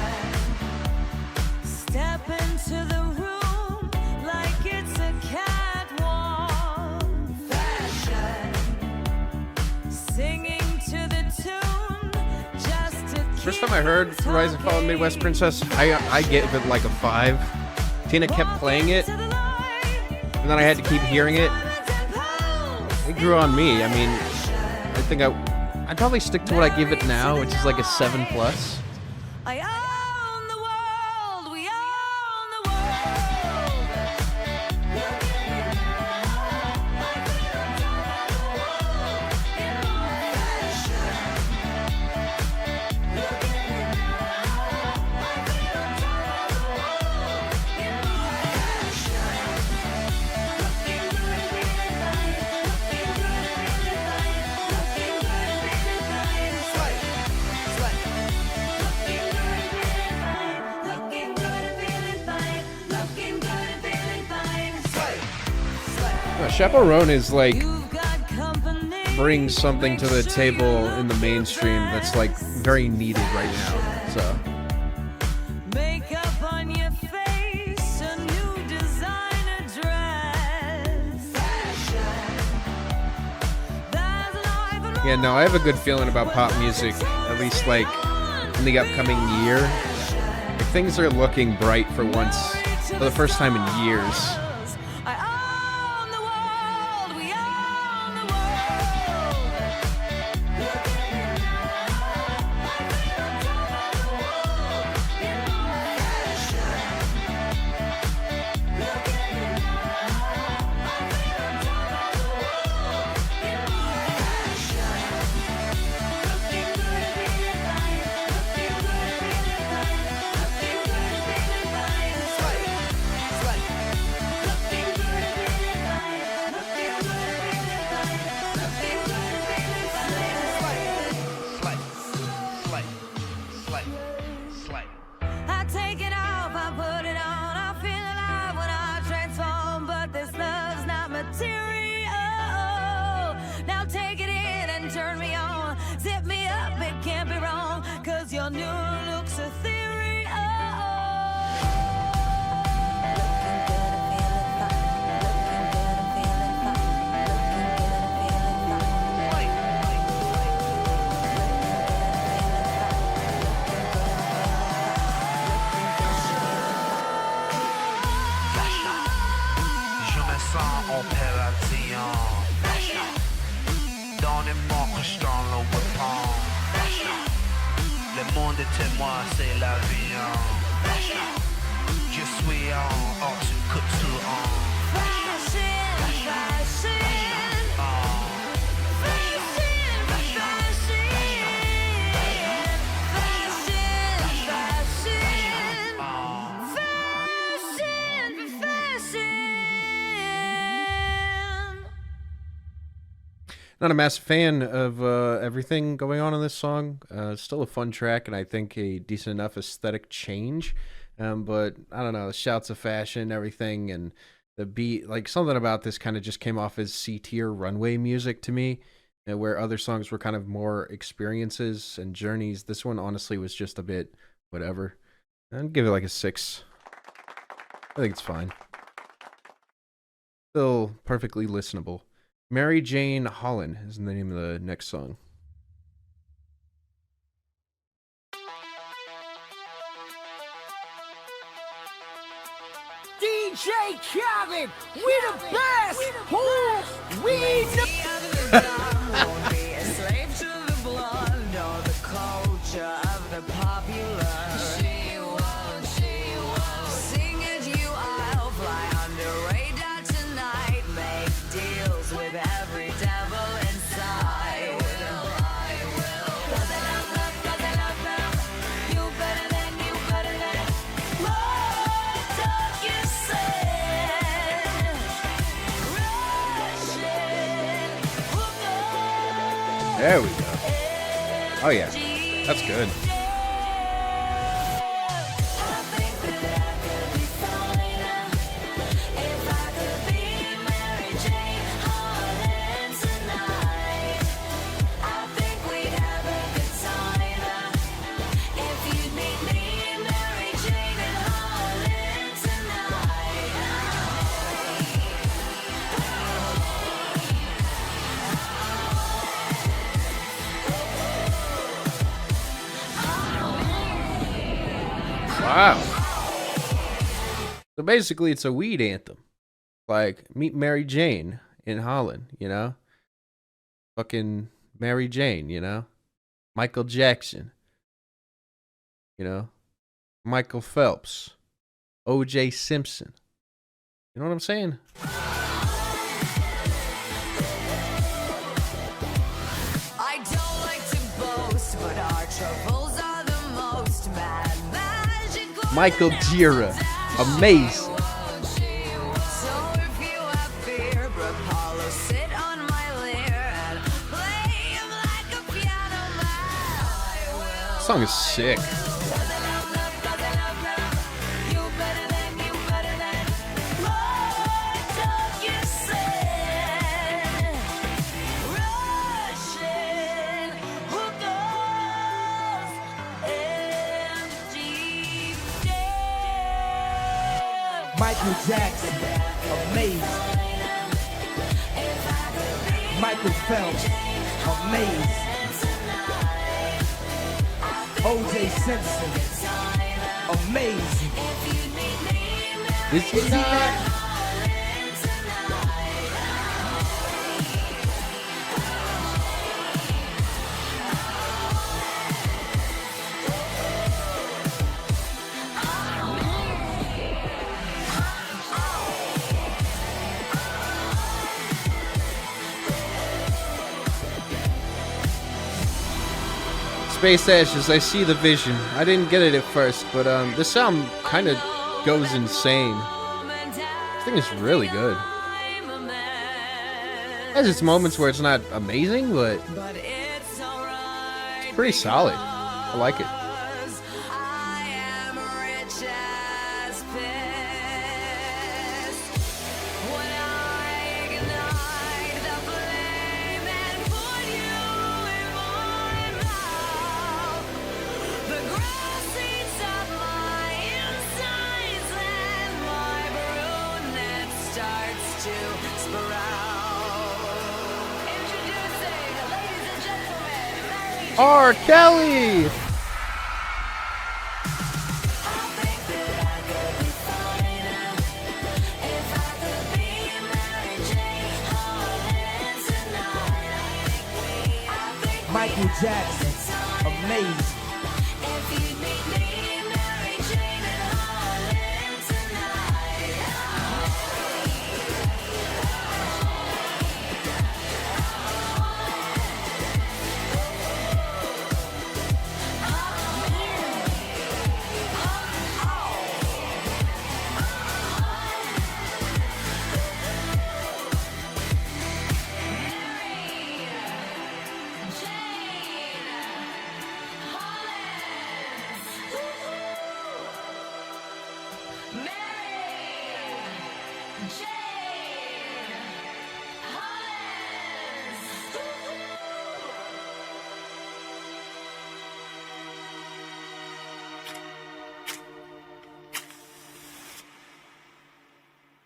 Step into the room like it's a catwalk. Fashion. Singing to the tune just to keep First time I heard Rise and Fall of Midwest Princess, I gave it like a 5. Tina kept playing it, and then I had to keep hearing it. It grew on me. I mean, I think I'd probably stick to what I give it now, which is like a 7+. I own the world, we own the Chaperone is like You've got company. brings something to the table in the mainstream that's like very needed right now. So Makeup on your face, a new designer dress. There's life and yeah, no, I have a good feeling about pop music, at least like in the upcoming year. Like, things are looking bright for once, for the first time in years. I own the world, we own the world. your new looks ethereal. Je me sens opération. Donnez-moi que je t'en le weapon. Le monde est témoin, c'est la vie. Je suis en haute couture. Not a massive fan of everything going on in this song. Still a fun track, and I think a decent enough aesthetic change. But I don't know, the shouts of fashion, everything, and the beat, like something about this kind of just came off as C-tier runway music to me, where other songs were kind of more experiences and journeys. This one honestly was just a bit whatever. I'd give it like a 6. I think it's fine. Still perfectly listenable. Mary Jane Holland is the name of the next song. DJ Kevin, we the best. We Won't be a slave to the blood or the culture of the popular. She won't sing at you. I'll fly under radar tonight. Make deals with every devil inside. I will. 'Cause I love them. You better than. What dog you say? Russian hooker. There we go. Oh yeah, that's good. Wow. So basically, it's a weed anthem. Like, meet Mary Jane in Holland, you know? Fucking Mary Jane, you know? Michael Jackson, you know? Michael Phelps, O.J. Simpson. You know what I'm saying? I don't like to boast, but our troubles are the most mad magical. Michael Gira. Amazing. So if you have fear, Apollo, sit on my lyre and play him like a piano man. I will. This song is sick. Michael Jackson, amazing. Michael Phelps, amazing. O.J. Simpson, amazing. This is not. Space Ashes, I see the vision. I didn't get it at first, but this album kind of goes insane. This thing is really good. It has its moments where it's not amazing, but it's pretty solid. I like it. The to sprout. Introducing, ladies and gentlemen, Mary R. Kelly. Michael Jackson, amazing.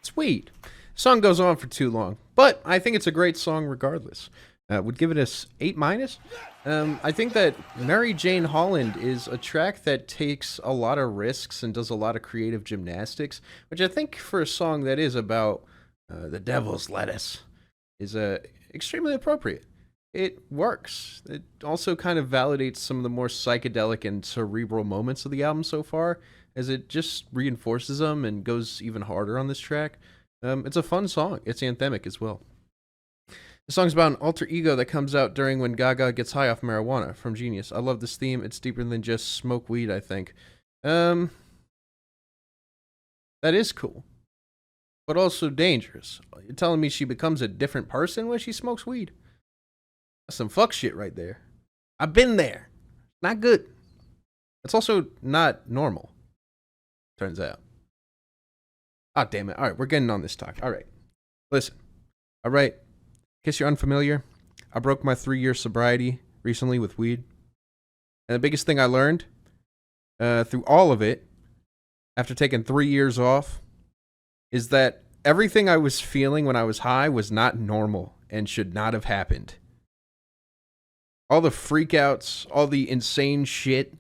Sweet. Song goes on for too long, but I think it's a great song regardless. Would give it a 8 minus. I think that Mary Jane Holland is a track that takes a lot of risks and does a lot of creative gymnastics, which I think for a song that is about the devil's lettuce is extremely appropriate. It works. It also kind of validates some of the more psychedelic and cerebral moments of the album so far, as it just reinforces them and goes even harder on this track. It's a fun song. It's anthemic as well. The song's about an alter ego that comes out during when Gaga gets high off marijuana from Genius. I love this theme. It's deeper than just smoke weed, I think. That is cool, but also dangerous. You're telling me she becomes a different person when she smokes weed? That's some fuck shit right there. I've been there. Not good. It's also not normal, turns out. Ah, damn it. All right, we're getting on this talk. All right. Listen. All right. In case you're unfamiliar, I broke my 3-year sobriety recently with weed. And the biggest thing I learned through all of it, after taking 3 years off, is that everything I was feeling when I was high was not normal and should not have happened. All the freakouts, all the insane shit,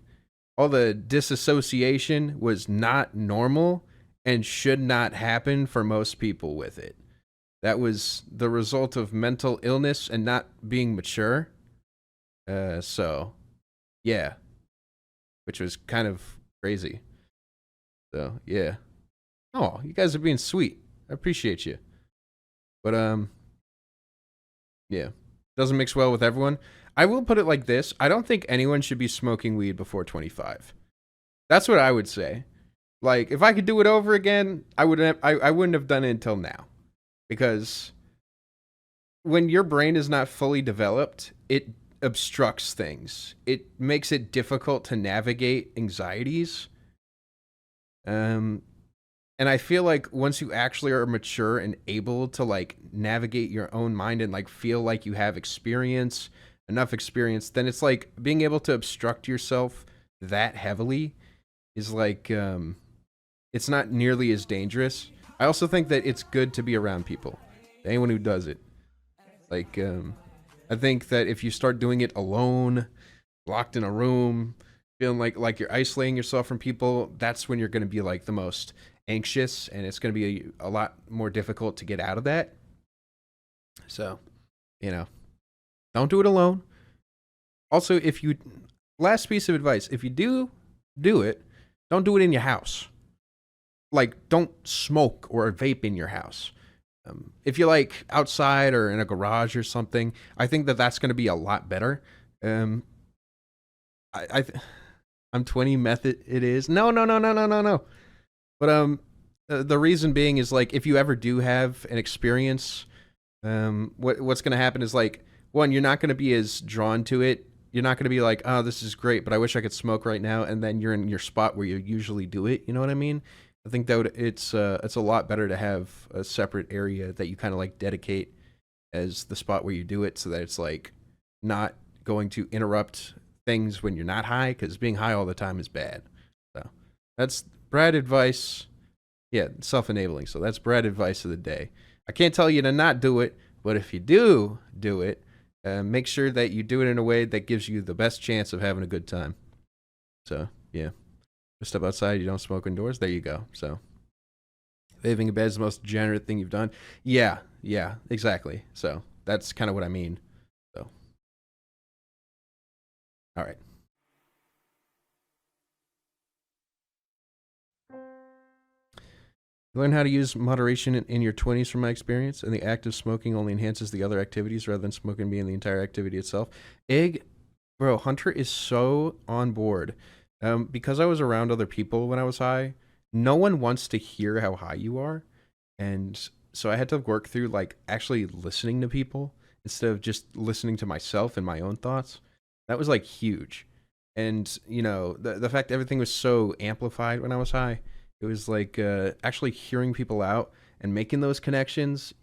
all the disassociation was not normal and should not happen for most people with it. That was the result of mental illness and not being mature. So, yeah. Which was kind of crazy. So, yeah. Oh, you guys are being sweet. I appreciate you. But, yeah. Doesn't mix well with everyone. I will put it like this. I don't think anyone should be smoking weed before 25. That's what I would say. Like, if I could do it over again, I wouldn't have done it until now. Because when your brain is not fully developed, it obstructs things. It makes it difficult to navigate anxieties. And I feel like once you actually are mature and able to like navigate your own mind and like feel like you have enough experience, then it's like being able to obstruct yourself that heavily is like, it's not nearly as dangerous. I also think that it's good to be around people, anyone who does it. Like, I think that if you start doing it alone, locked in a room, feeling like you're isolating yourself from people, that's when you're going to be like the most anxious, and it's going to be a lot more difficult to get out of that. So, don't do it alone. Also, last piece of advice, if you do it, don't do it in your house. Like, don't smoke or vape in your house. If you're like outside or in a garage or something, I think that that's going to be a lot better. I'm 20 method. It is no. But the reason being is like if you ever do have an experience, what's going to happen is like one, you're not going to be as drawn to it. You're not going to be like, oh, this is great, but I wish I could smoke right now. And then you're in your spot where you usually do it. You know what I mean? I think that it's a lot better to have a separate area that you kind of like dedicate as the spot where you do it, so that it's like not going to interrupt things when you're not high, because being high all the time is bad. So that's Brad advice. Yeah, self-enabling. So that's Brad advice of the day. I can't tell you to not do it, but if you do it, make sure that you do it in a way that gives you the best chance of having a good time. So, yeah. Just step outside, you don't smoke indoors, there you go. So, vaping in bed is the most degenerate thing you've done. Yeah, exactly. So, that's kind of what I mean. So, all right. Learn how to use moderation in your 20s from my experience, and the act of smoking only enhances the other activities rather than smoking being the entire activity itself. Bro, Hunter is so on board. Because I was around other people when I was high, no one wants to hear how high you are. And so I had to work through like actually listening to people instead of just listening to myself and my own thoughts. That was like huge. And, you know, the fact everything was so amplified when I was high, it was like actually hearing people out and making those connections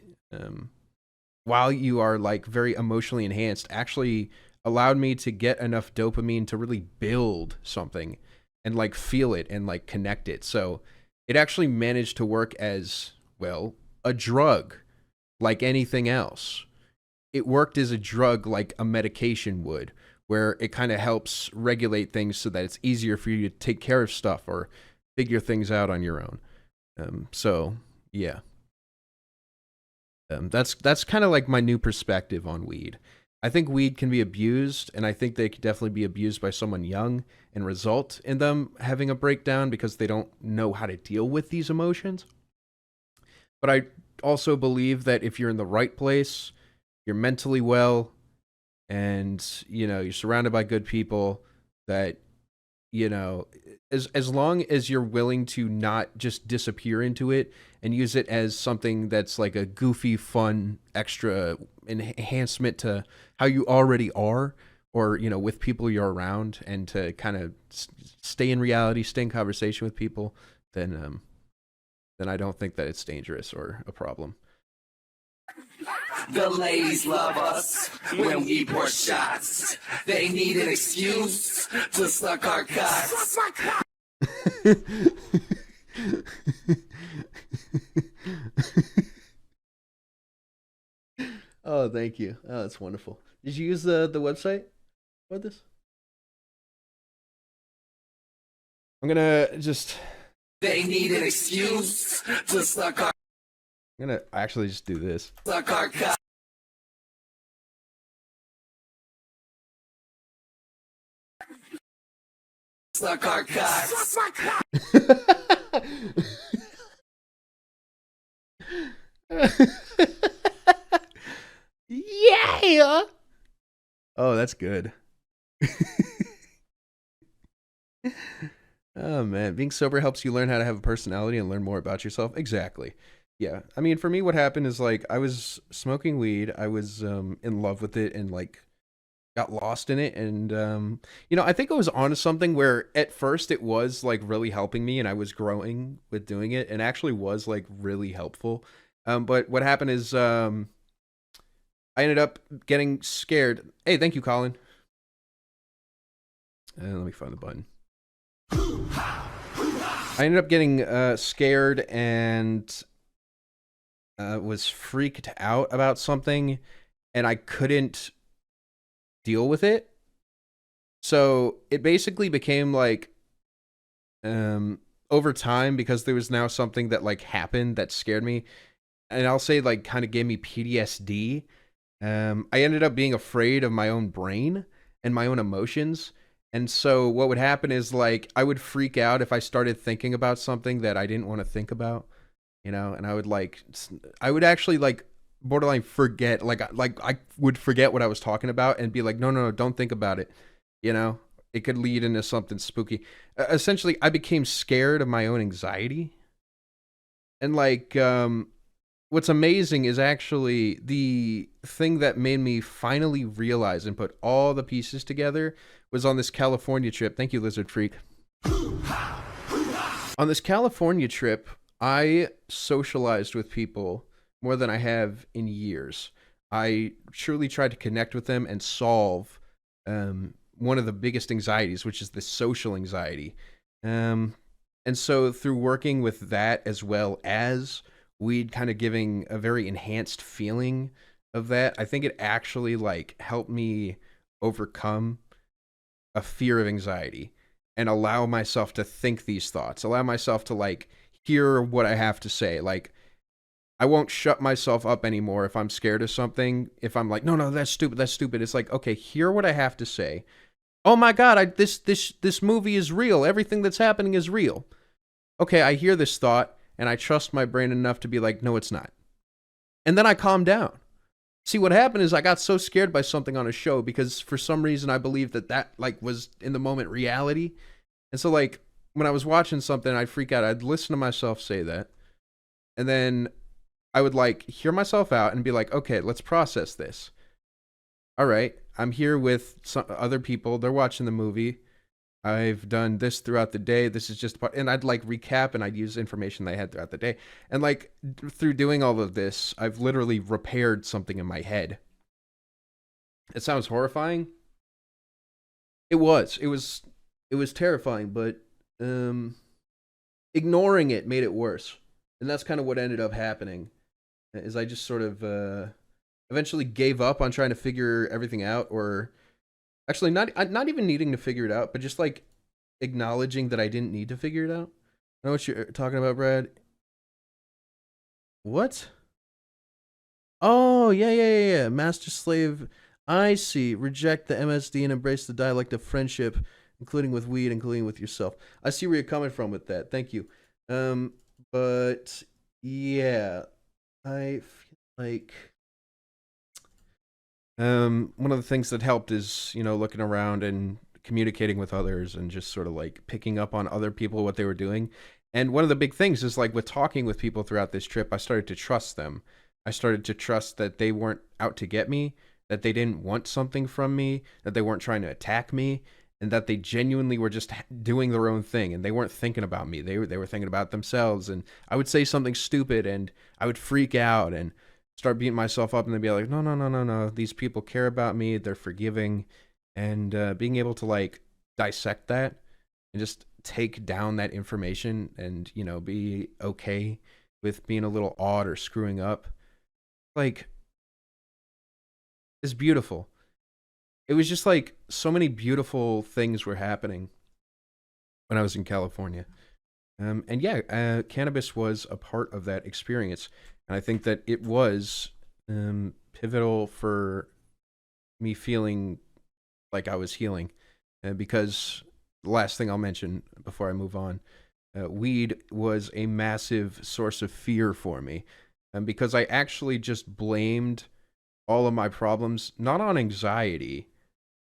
while you are like very emotionally enhanced actually allowed me to get enough dopamine to really build something and like feel it and like connect it. So it actually managed to work as, well, a drug like anything else. It worked as a drug like a medication would, where it kind of helps regulate things so that it's easier for you to take care of stuff or figure things out on your own. So yeah, that's kind of like my new perspective on weed. I think weed can be abused, and I think they could definitely be abused by someone young and result in them having a breakdown because they don't know how to deal with these emotions. But I also believe that if you're in the right place, you're mentally well, and you know you're surrounded by good people, that you know, as long as you're willing to not just disappear into it and use it as something that's like a goofy, fun, extra enhancement to how you already are, or you know, with people you're around, and to kind of stay in reality, stay in conversation with people, then I don't think that it's dangerous or a problem. The ladies love us when we pour shots. They need an excuse to suck our cocks. Oh, thank you. Oh, that's wonderful. Did you use the website for this? I'm gonna just. They need an excuse to suck our. I'm gonna actually just do this. Suck our cock. Suck our cocks. Yeah. Oh, that's good. Oh man, being sober helps you learn how to have a personality and learn more about yourself. Exactly. Yeah. I mean, for me, what happened is like I was smoking weed. I was in love with it and like got lost in it. And you know, I think I was onto something where at first it was like really helping me, and I was growing with doing it, and actually was like really helpful. But what happened is I ended up getting scared. Hey, thank you, Colin. Let me find the button. I ended up getting scared and was freaked out about something, and I couldn't deal with it. So it basically became like over time, because there was now something that like happened that scared me, and I'll say like kind of gave me PTSD. I ended up being afraid of my own brain and my own emotions. And so what would happen is like I would freak out if I started thinking about something that I didn't want to think about, you know, and I would actually like borderline forget, like I would forget what I was talking about and be like, no, don't think about it. You know, it could lead into something spooky. Essentially, I became scared of my own anxiety. And like, what's amazing is actually the thing that made me finally realize and put all the pieces together was on this California trip. Thank you, Lizard Freak. On this California trip, I socialized with people more than I have in years. I truly tried to connect with them and solve one of the biggest anxieties, which is the social anxiety. And so through working with that, as well as weed kind of giving a very enhanced feeling of that, I think it actually like helped me overcome a fear of anxiety and allow myself to think these thoughts, allow myself to like hear what I have to say. Like, I won't shut myself up anymore if I'm scared of something. If I'm like, no, that's stupid, that's stupid. It's like, okay, hear what I have to say. Oh my God, this movie is real. Everything that's happening is real. Okay, I hear this thought and I trust my brain enough to be like, no, it's not. And then I calm down. See, what happened is I got so scared by something on a show because for some reason I believed that like was in the moment reality. And so like when I was watching something, I'd freak out. I'd listen to myself say that. And then I would like hear myself out and be like, okay, let's process this. All right, I'm here with some other people. They're watching the movie. I've done this throughout the day. This is just part, and I'd like recap and I'd use information they had throughout the day. And like through doing all of this, I've literally repaired something in my head. It sounds horrifying. It was terrifying, but ignoring it made it worse. And that's kind of what ended up happening. Is I just sort of eventually gave up on trying to figure everything out, or actually not even needing to figure it out, but just like acknowledging that I didn't need to figure it out. I know what you're talking about, Brad. What? Oh, yeah. Master slave. I see. Reject the MSD and embrace the dialect of friendship, including with weed, including with yourself. I see where you're coming from with that. Thank you. But yeah, I feel like one of the things that helped is, you know, looking around and communicating with others and just sort of like picking up on other people, what they were doing. And one of the big things is like with talking with people throughout this trip, I started to trust them. I started to trust that they weren't out to get me, that they didn't want something from me, that they weren't trying to attack me, and that they genuinely were just doing their own thing and they weren't thinking about me. They were thinking about themselves. And I would say something stupid and I would freak out and start beating myself up, and they'd be like, no. These people care about me. They're forgiving. And being able to like dissect that and just take down that information and, you know, be okay with being a little odd or screwing up, like, is beautiful. It was just like so many beautiful things were happening when I was in California. And yeah, cannabis was a part of that experience. And I think that it was pivotal for me feeling like I was healing. Because the last thing I'll mention before I move on, weed was a massive source of fear for me. Because I actually just blamed all of my problems, not on anxiety,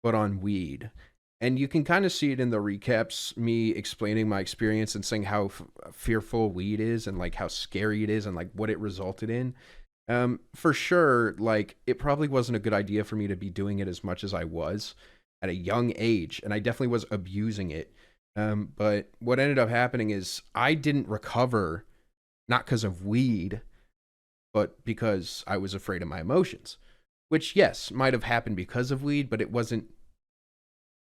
but on weed. And you can kind of see it in the recaps, me explaining my experience and saying how fearful weed is and like how scary it is and like what it resulted in. For sure, like it probably wasn't a good idea for me to be doing it as much as I was at a young age. And I definitely was abusing it. But what ended up happening is I didn't recover, not because of weed, but because I was afraid of my emotions, which yes, might have happened because of weed, but it wasn't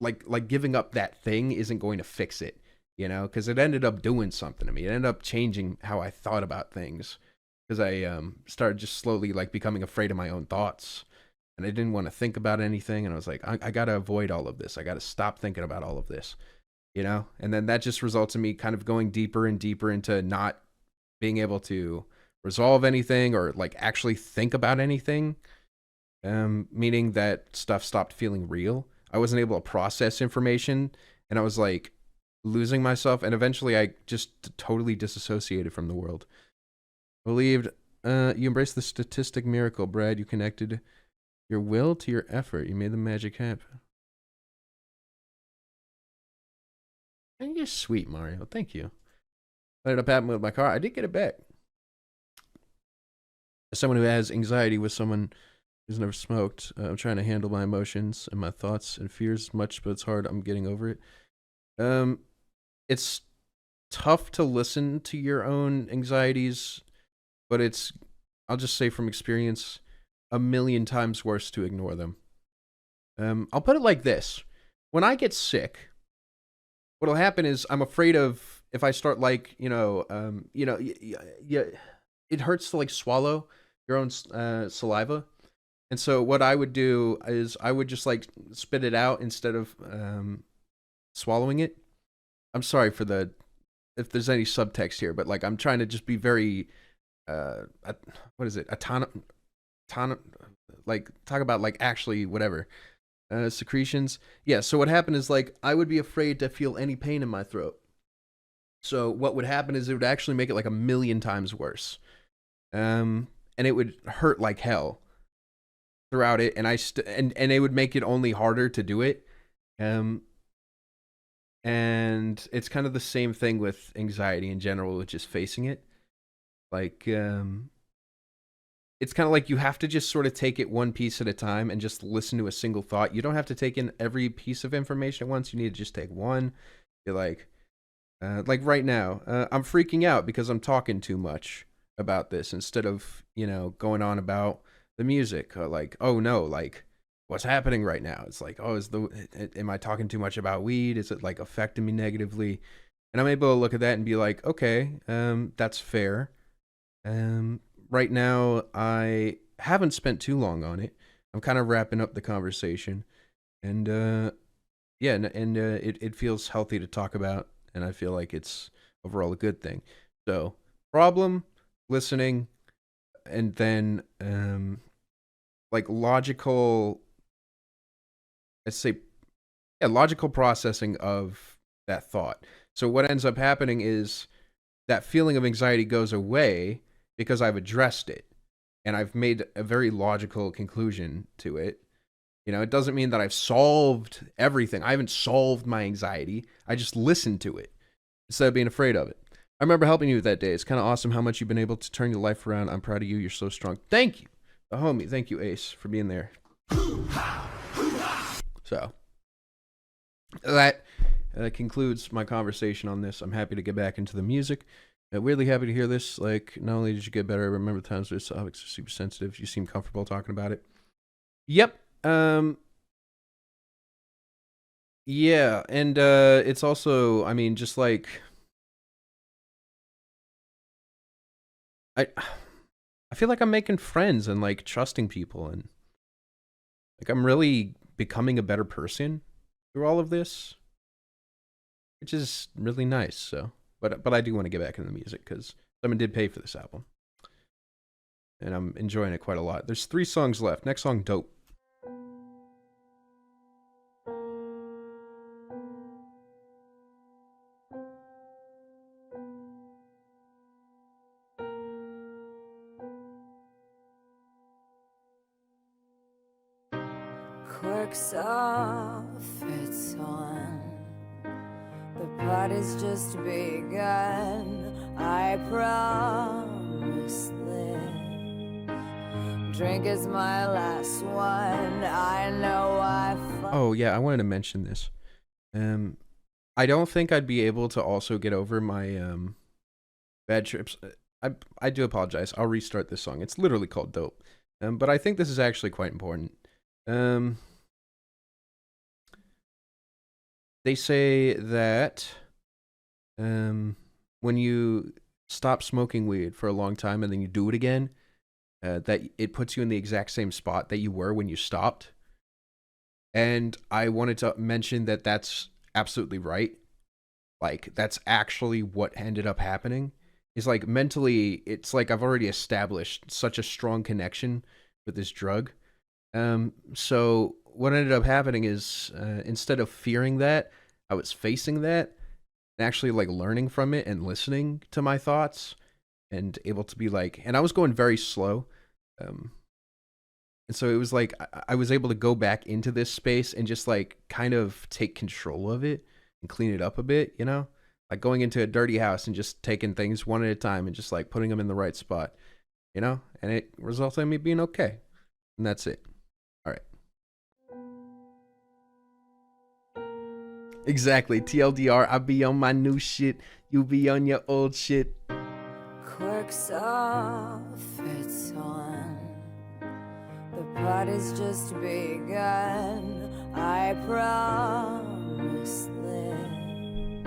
like giving up that thing isn't going to fix it, you know, because it ended up doing something to me. It ended up changing how I thought about things because I started just slowly like becoming afraid of my own thoughts, and I didn't want to think about anything. And I was like, I got to avoid all of this. I got to stop thinking about all of this, you know? And then that just results in me kind of going deeper and deeper into not being able to resolve anything or like actually think about anything, meaning that stuff stopped feeling real. I wasn't able to process information, and I was like losing myself, and eventually I just totally disassociated from the world. Believed you embraced the statistic miracle, Brad. You connected your will to your effort. You made the magic happen. And you're sweet, Mario. Thank you. What ended up happening with my car? I did get it back. As someone who has anxiety with someone who's never smoked, I'm trying to handle my emotions and my thoughts and fears much, but it's hard. I'm getting over it. It's tough to listen to your own anxieties, but it's, I'll just say from experience, a million times worse to ignore them. I'll put it like this. When I get sick, what'll happen is I'm afraid of if I start like, if it hurts to like swallow your own saliva. And so what I would do is I would just like spit it out instead of swallowing it. I'm sorry for the if there's any subtext here, but like I'm trying to just be very what is it? Like talk about like actually whatever. Secretions. Yeah, so what happened is like I would be afraid to feel any pain in my throat. So what would happen is it would actually make it like a million times worse. And it would hurt like hell throughout it, and and it would make it only harder to do it. And it's kind of the same thing with anxiety in general, with just facing it. Like it's kind of like you have to just sort of take it one piece at a time and just listen to a single thought. You don't have to take in every piece of information at once. You need to just take one. You're like right now, I'm freaking out because I'm talking too much about this instead of, going on about the music. Or like, oh no, like what's happening right now? It's like, oh, am I talking too much about weed? Is it like affecting me negatively? And I'm able to look at that and be like, okay, that's fair. Right now, I haven't spent too long on it. I'm kind of wrapping up the conversation, and it feels healthy to talk about, and I feel like it's overall a good thing. So, problem, listening, and then like logical, let's say, logical processing of that thought. So what ends up happening is that feeling of anxiety goes away because I've addressed it and I've made a very logical conclusion to it. It doesn't mean that I've solved everything. I haven't solved my anxiety. I just listened to it instead of being afraid of it. I remember helping you that day. It's kind of awesome how much you've been able to turn your life around. I'm proud of you. You're so strong. Thank you, the homie. Thank you, Ace, for being there. So that concludes my conversation on this. I'm happy to get back into the music. Weirdly happy to hear this. Like, not only did you get better, I remember the times where this topics are super sensitive. You seem comfortable talking about it. Yep. Yeah, and it's also, I mean, just like I feel like I'm making friends and like trusting people, and like I'm really becoming a better person through all of this, which is really nice. So, but I do want to get back into the music because someone did pay for this album, and I'm enjoying it quite a lot. There's 3 songs left. Next song, Dope. Quirks off, it's on. The party's just begun. I promise this. Drink is my last one. I know Oh yeah, I wanted to mention this. I don't think I'd be able to also get over my bad trips. I do apologize. I'll restart this song. It's literally called Dope. But I think this is actually quite important. They say that when you stop smoking weed for a long time and then you do it again, that it puts you in the exact same spot that you were when you stopped. And I wanted to mention that that's absolutely right. Like, that's actually what ended up happening. Is like mentally, it's like I've already established such a strong connection with this drug. So what ended up happening is instead of fearing that, I was facing that and actually like learning from it and listening to my thoughts and able to be like, and I was going very slow. And so it was like I was able to go back into this space and just like kind of take control of it and clean it up a bit, like going into a dirty house and just taking things one at a time and just like putting them in the right spot, and it resulted in me being okay. And that's it. All right. Exactly. TLDR, I be on my new shit. You be on your old shit. quirks off, it's on. The party's just begun. I promise this.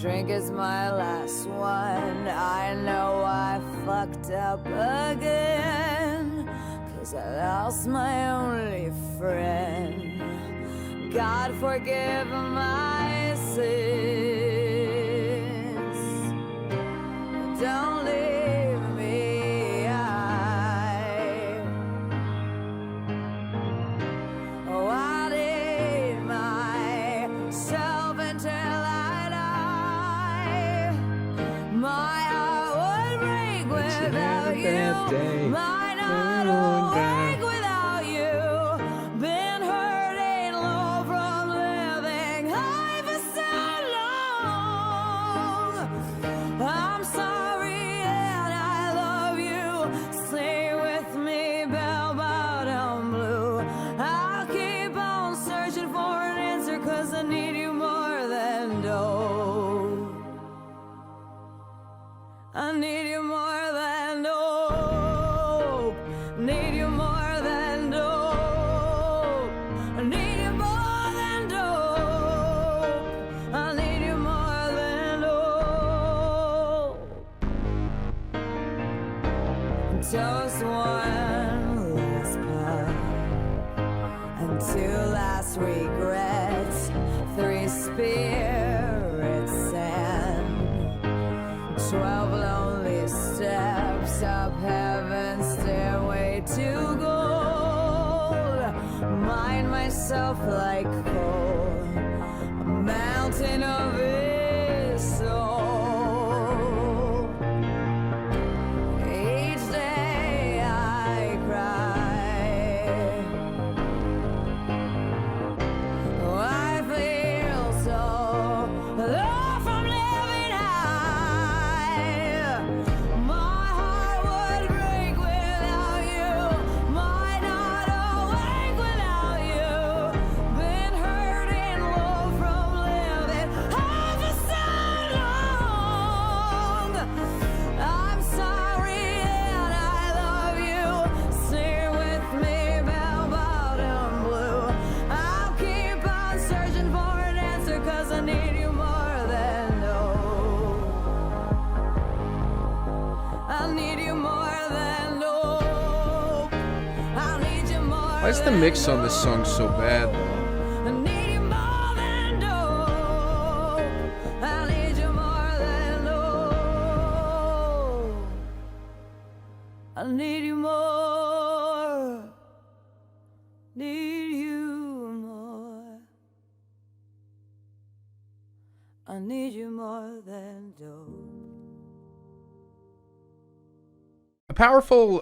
Drink is my last one. I know I fucked up again, 'cause I lost my only friend. God forgive my sins. Don't leave me. I need myself until I die. My heart would break without you. My heart would break without you. Been hurting low from living high for so long. I'm sorry and I love you. Stay with me, bell bottom blue. I'll keep on searching for an answer, 'cause I need you more than dope. I need you more than dope. Need you more than dope. I need you more than dope. I need you more than dope. Toast one last puff and two last regrets. 3 spirits and 12 lonely steps up heaven's stairway to gold. Mind myself like coal, a mountain of his soul. Each day I cry. Oh, I feel so low from living high. My heart would break without you. Might not awake without you. Been hurting low from living high for so long. I'm sorry and I love you. Stay with me, bell bottom blue. I'll keep on searching for an answer, 'cause I need you more than dope. I need you more than dope. I need you more. Why is the mix on this song so bad? I need you more than dope. I need you more than dope. I need you more. Need you more. I need you more than dope. A powerful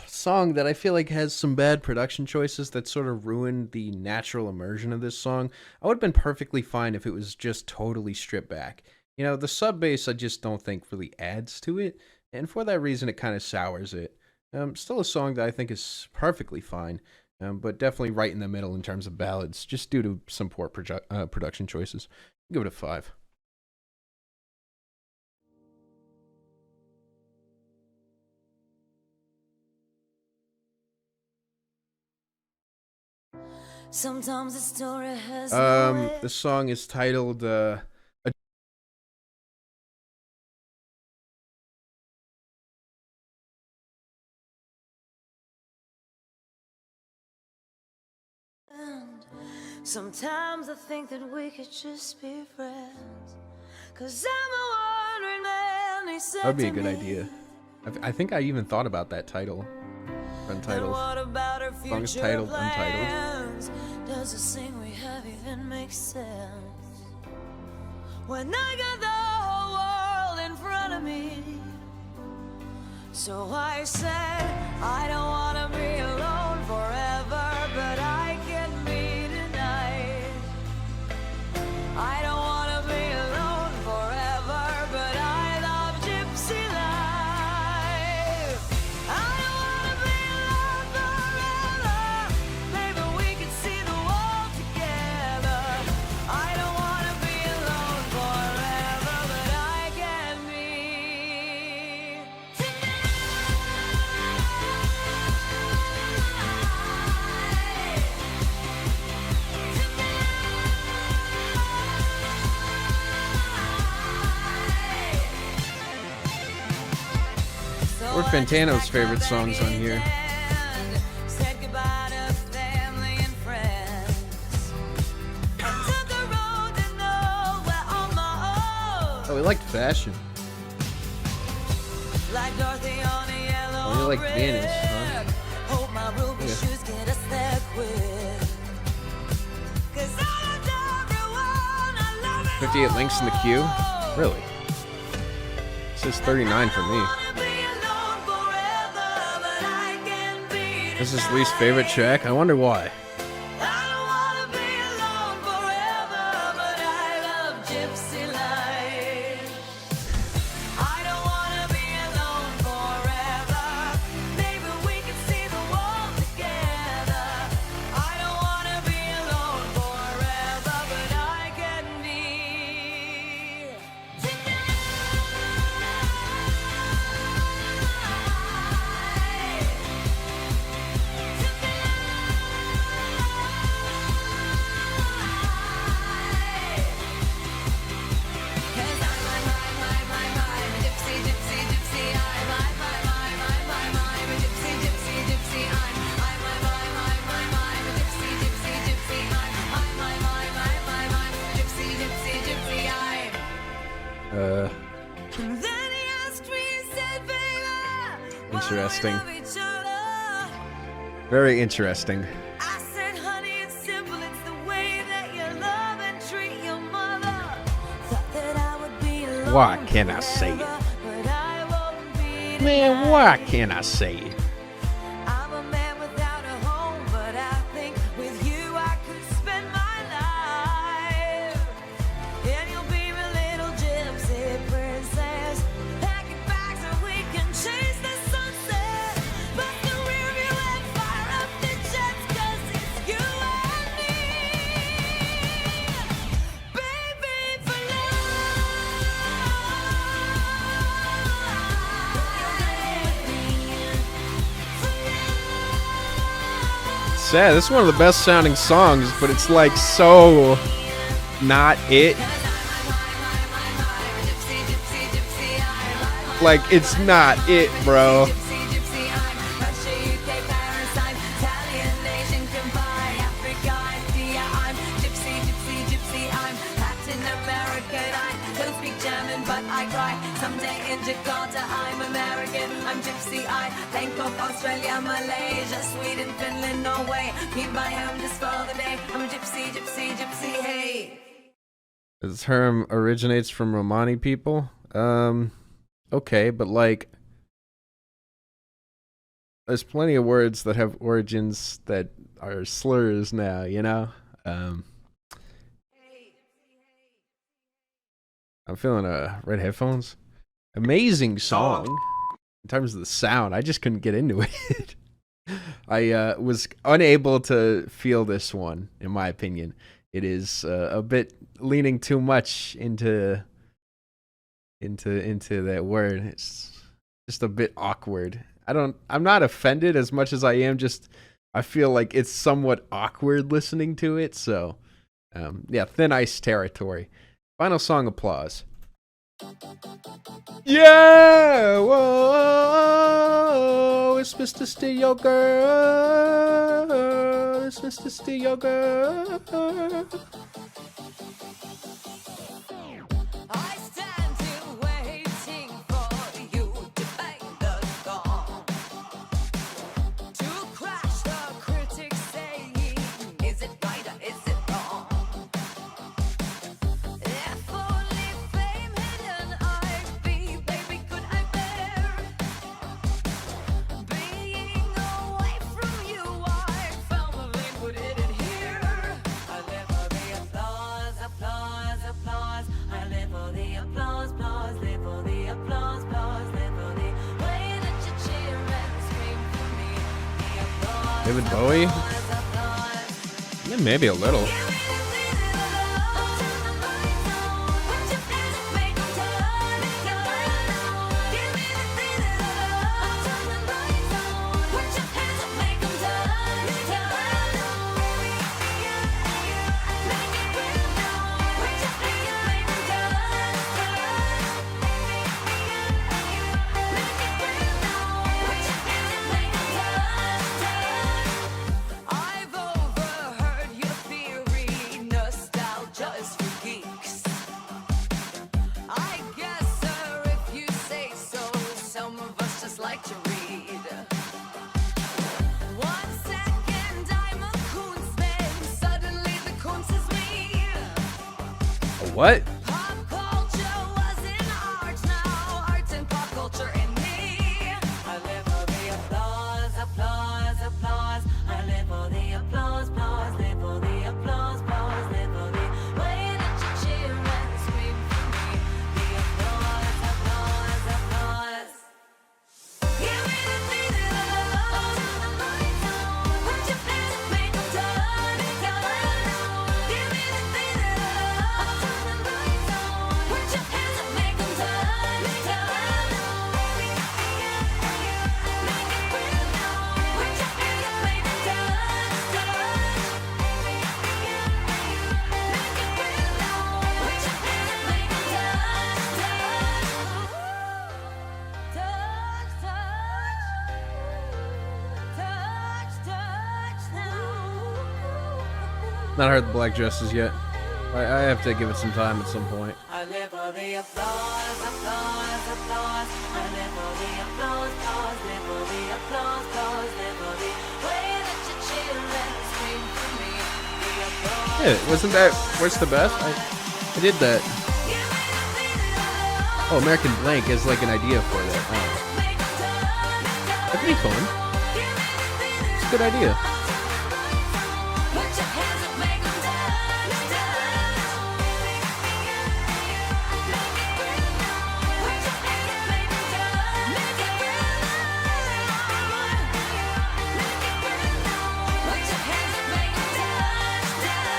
song that I feel like has some bad production choices that sort of ruined the natural immersion of this song. I would have been perfectly fine if it was just totally stripped back. You know, the sub bass I just don't think really adds to it, and for that reason it kind of sours it. Still a song that I think is perfectly fine, but definitely right in the middle in terms of ballads, just due to some poor production choices. Give it a 5. Sometimes the story has no end. The song is titled Sometimes I think that we could just be friends, 'cause I'm a wandering man, he said. That would be a to good me. idea. I think I even thought about that title. And Untitled. what about our Song is future titled Untitled. plans? Does the thing we have even make sense? When I got the whole world in front of me. So I said, I don't wanna be alone forever, but I can be tonight. I don't wanna be alone forever, but I love gypsy life. I don't wanna be alone forever. Maybe we could see the world together. I don't wanna be alone forever, but I can be tonight. Or Fantano's favorite songs on here. Said goodbye to family and friends. I took a road to nowhere on my Oh, we liked fashion. own. Like Dorothy on a yellow Oh, you like brick. Venice, huh? Hope my ruby Yeah. shoes get us there quick. 'Cause I love everyone, I love it 58 links in the queue? Really? It says 39 for me. This is his least favorite track? I wonder why. Interesting. Very interesting. I said, honey, it's simple. It's the way that you love and treat your mother. Thought that I would be alone What can I say? forever, but I won't be Man, tonight. what can I say? I'm a man without a home, but I think with you I could spend my life. And you'll be my little gypsy princess. Packing bags so we can chase the sunset. But the rear view and fire up the jets, 'cause it's you and me. Baby, for Sad. This is one of the best sounding songs, but it's like so not it. Like it's not it, bro. I'm Gypsy, I Bangkok, Australia, Malaysia, Sweden, Finland, Norway. Keep my home just for the day. I'm a gypsy, gypsy, gypsy, hey. This term originates from Romani people. Okay, but like, there's plenty of words that have origins that are slurs now, you know? I'm feeling red headphones. Amazing song. In terms of the sound, I just couldn't get into it. I was unable to feel this one, in my opinion. It is a bit leaning too much into that word. It's just a bit awkward. I'm not offended as much as I am just I feel like it's somewhat awkward listening to it, so yeah, thin ice territory. Final song, Applause. Yeah, whoa, it's Mr. Steal Girl. It's Mr. Steal Girl. I stand here waiting for you to bang the gong, to crash the critics saying, is it right or is it wrong? If only fame hidden I'd be, baby, could I bear being away from you? I firmly put it in here. I live for the applause, applause, applause. I live for the applause, applause, live for the applause, applause, live for the way that you cheer and scream for me. The applause, David Bowie? applause, applause. Yeah, maybe a little. What? Pop culture was in art, now arts and pop culture in me. I live for the applause, applause, applause. I live for the applause, applause, live for the applause, applause, live for the way that you cheer and scream for me. The applause, applause, applause. Give me the thing that I love. Put your hands up, make 'em done. Give me the thing that I love. Put your hands up, make 'em done. Make it real now. Put your hands up, make 'em done. Make it real now. Put your hands up, make 'em done. Touch, touch now. Not heard the black dresses yet. I have to give it some time at some point. I live for the applause, applause, applause. I live for the applause, applause, live for the applause, applause, live for the way that you cheer and scream for me. The applause. Yeah, wasn't that Where's the Best? I did that. Oh, American Blank is like an idea for that. Oh. That'd be fun. It's a good idea. Put your hands up, make 'em dance, dance. Make it real now. Put your hands up, make 'em dance. Make it real now. Make it real now. Put your hands up, make 'em dance, dance.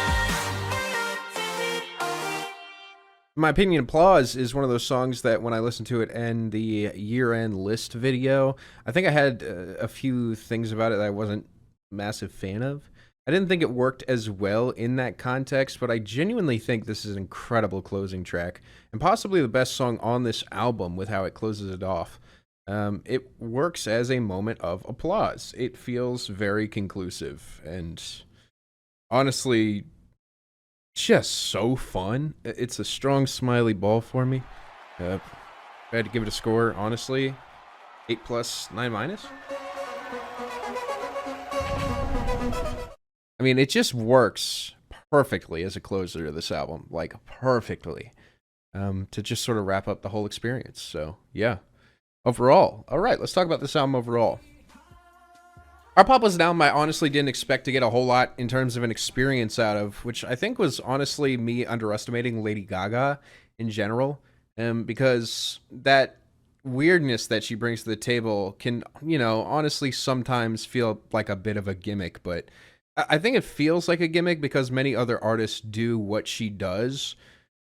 In my opinion, Applause is one of those songs that when I listen to it and the year-end list video, I think I had a few things about it that I wasn't a massive fan of. I didn't think it worked as well in that context, but I genuinely think this is an incredible closing track, and possibly the best song on this album with how it closes it off. It works as a moment of applause. It feels very conclusive, and honestly, just so fun. It's a strong smiley ball for me. If I had to give it a score, honestly, 8 plus 9 minus. I mean, it just works perfectly as a closer to this album, like perfectly, to just sort of wrap up the whole experience. So yeah, overall, all right, let's talk about this album overall. Artpop was an album I honestly didn't expect to get a whole lot in terms of an experience out of, which I think was honestly me underestimating Lady Gaga in general, because that weirdness that she brings to the table can, honestly sometimes feel like a bit of a gimmick, but I think it feels like a gimmick because many other artists do what she does,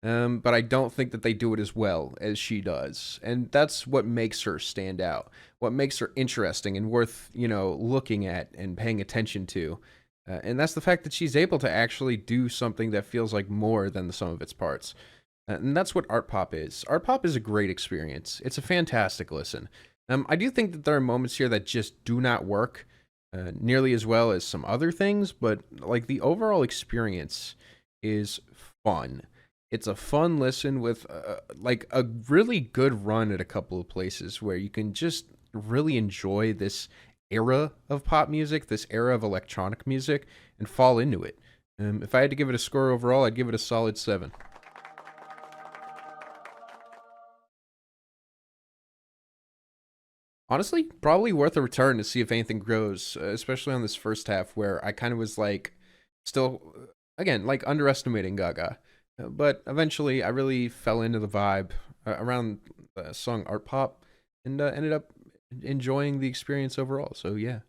but I don't think that they do it as well as she does. And that's what makes her stand out, what makes her interesting and worth, looking at and paying attention to. And that's the fact that she's able to actually do something that feels like more than the sum of its parts. And that's what Artpop is. Artpop is a great experience. It's a fantastic listen. I do think that there are moments here that just do not work nearly as well as some other things, but like the overall experience is fun. It's a fun listen with like a really good run at a couple of places where you can just really enjoy this era of pop music, this era of electronic music, and fall into it. If I had to give it a score overall, I'd give it a solid 7. Honestly, probably worth a return to see if anything grows, especially on this first half where I kind of was like, still, again, like underestimating Gaga. But eventually I really fell into the vibe around the song Artpop and ended up enjoying the experience overall. So yeah.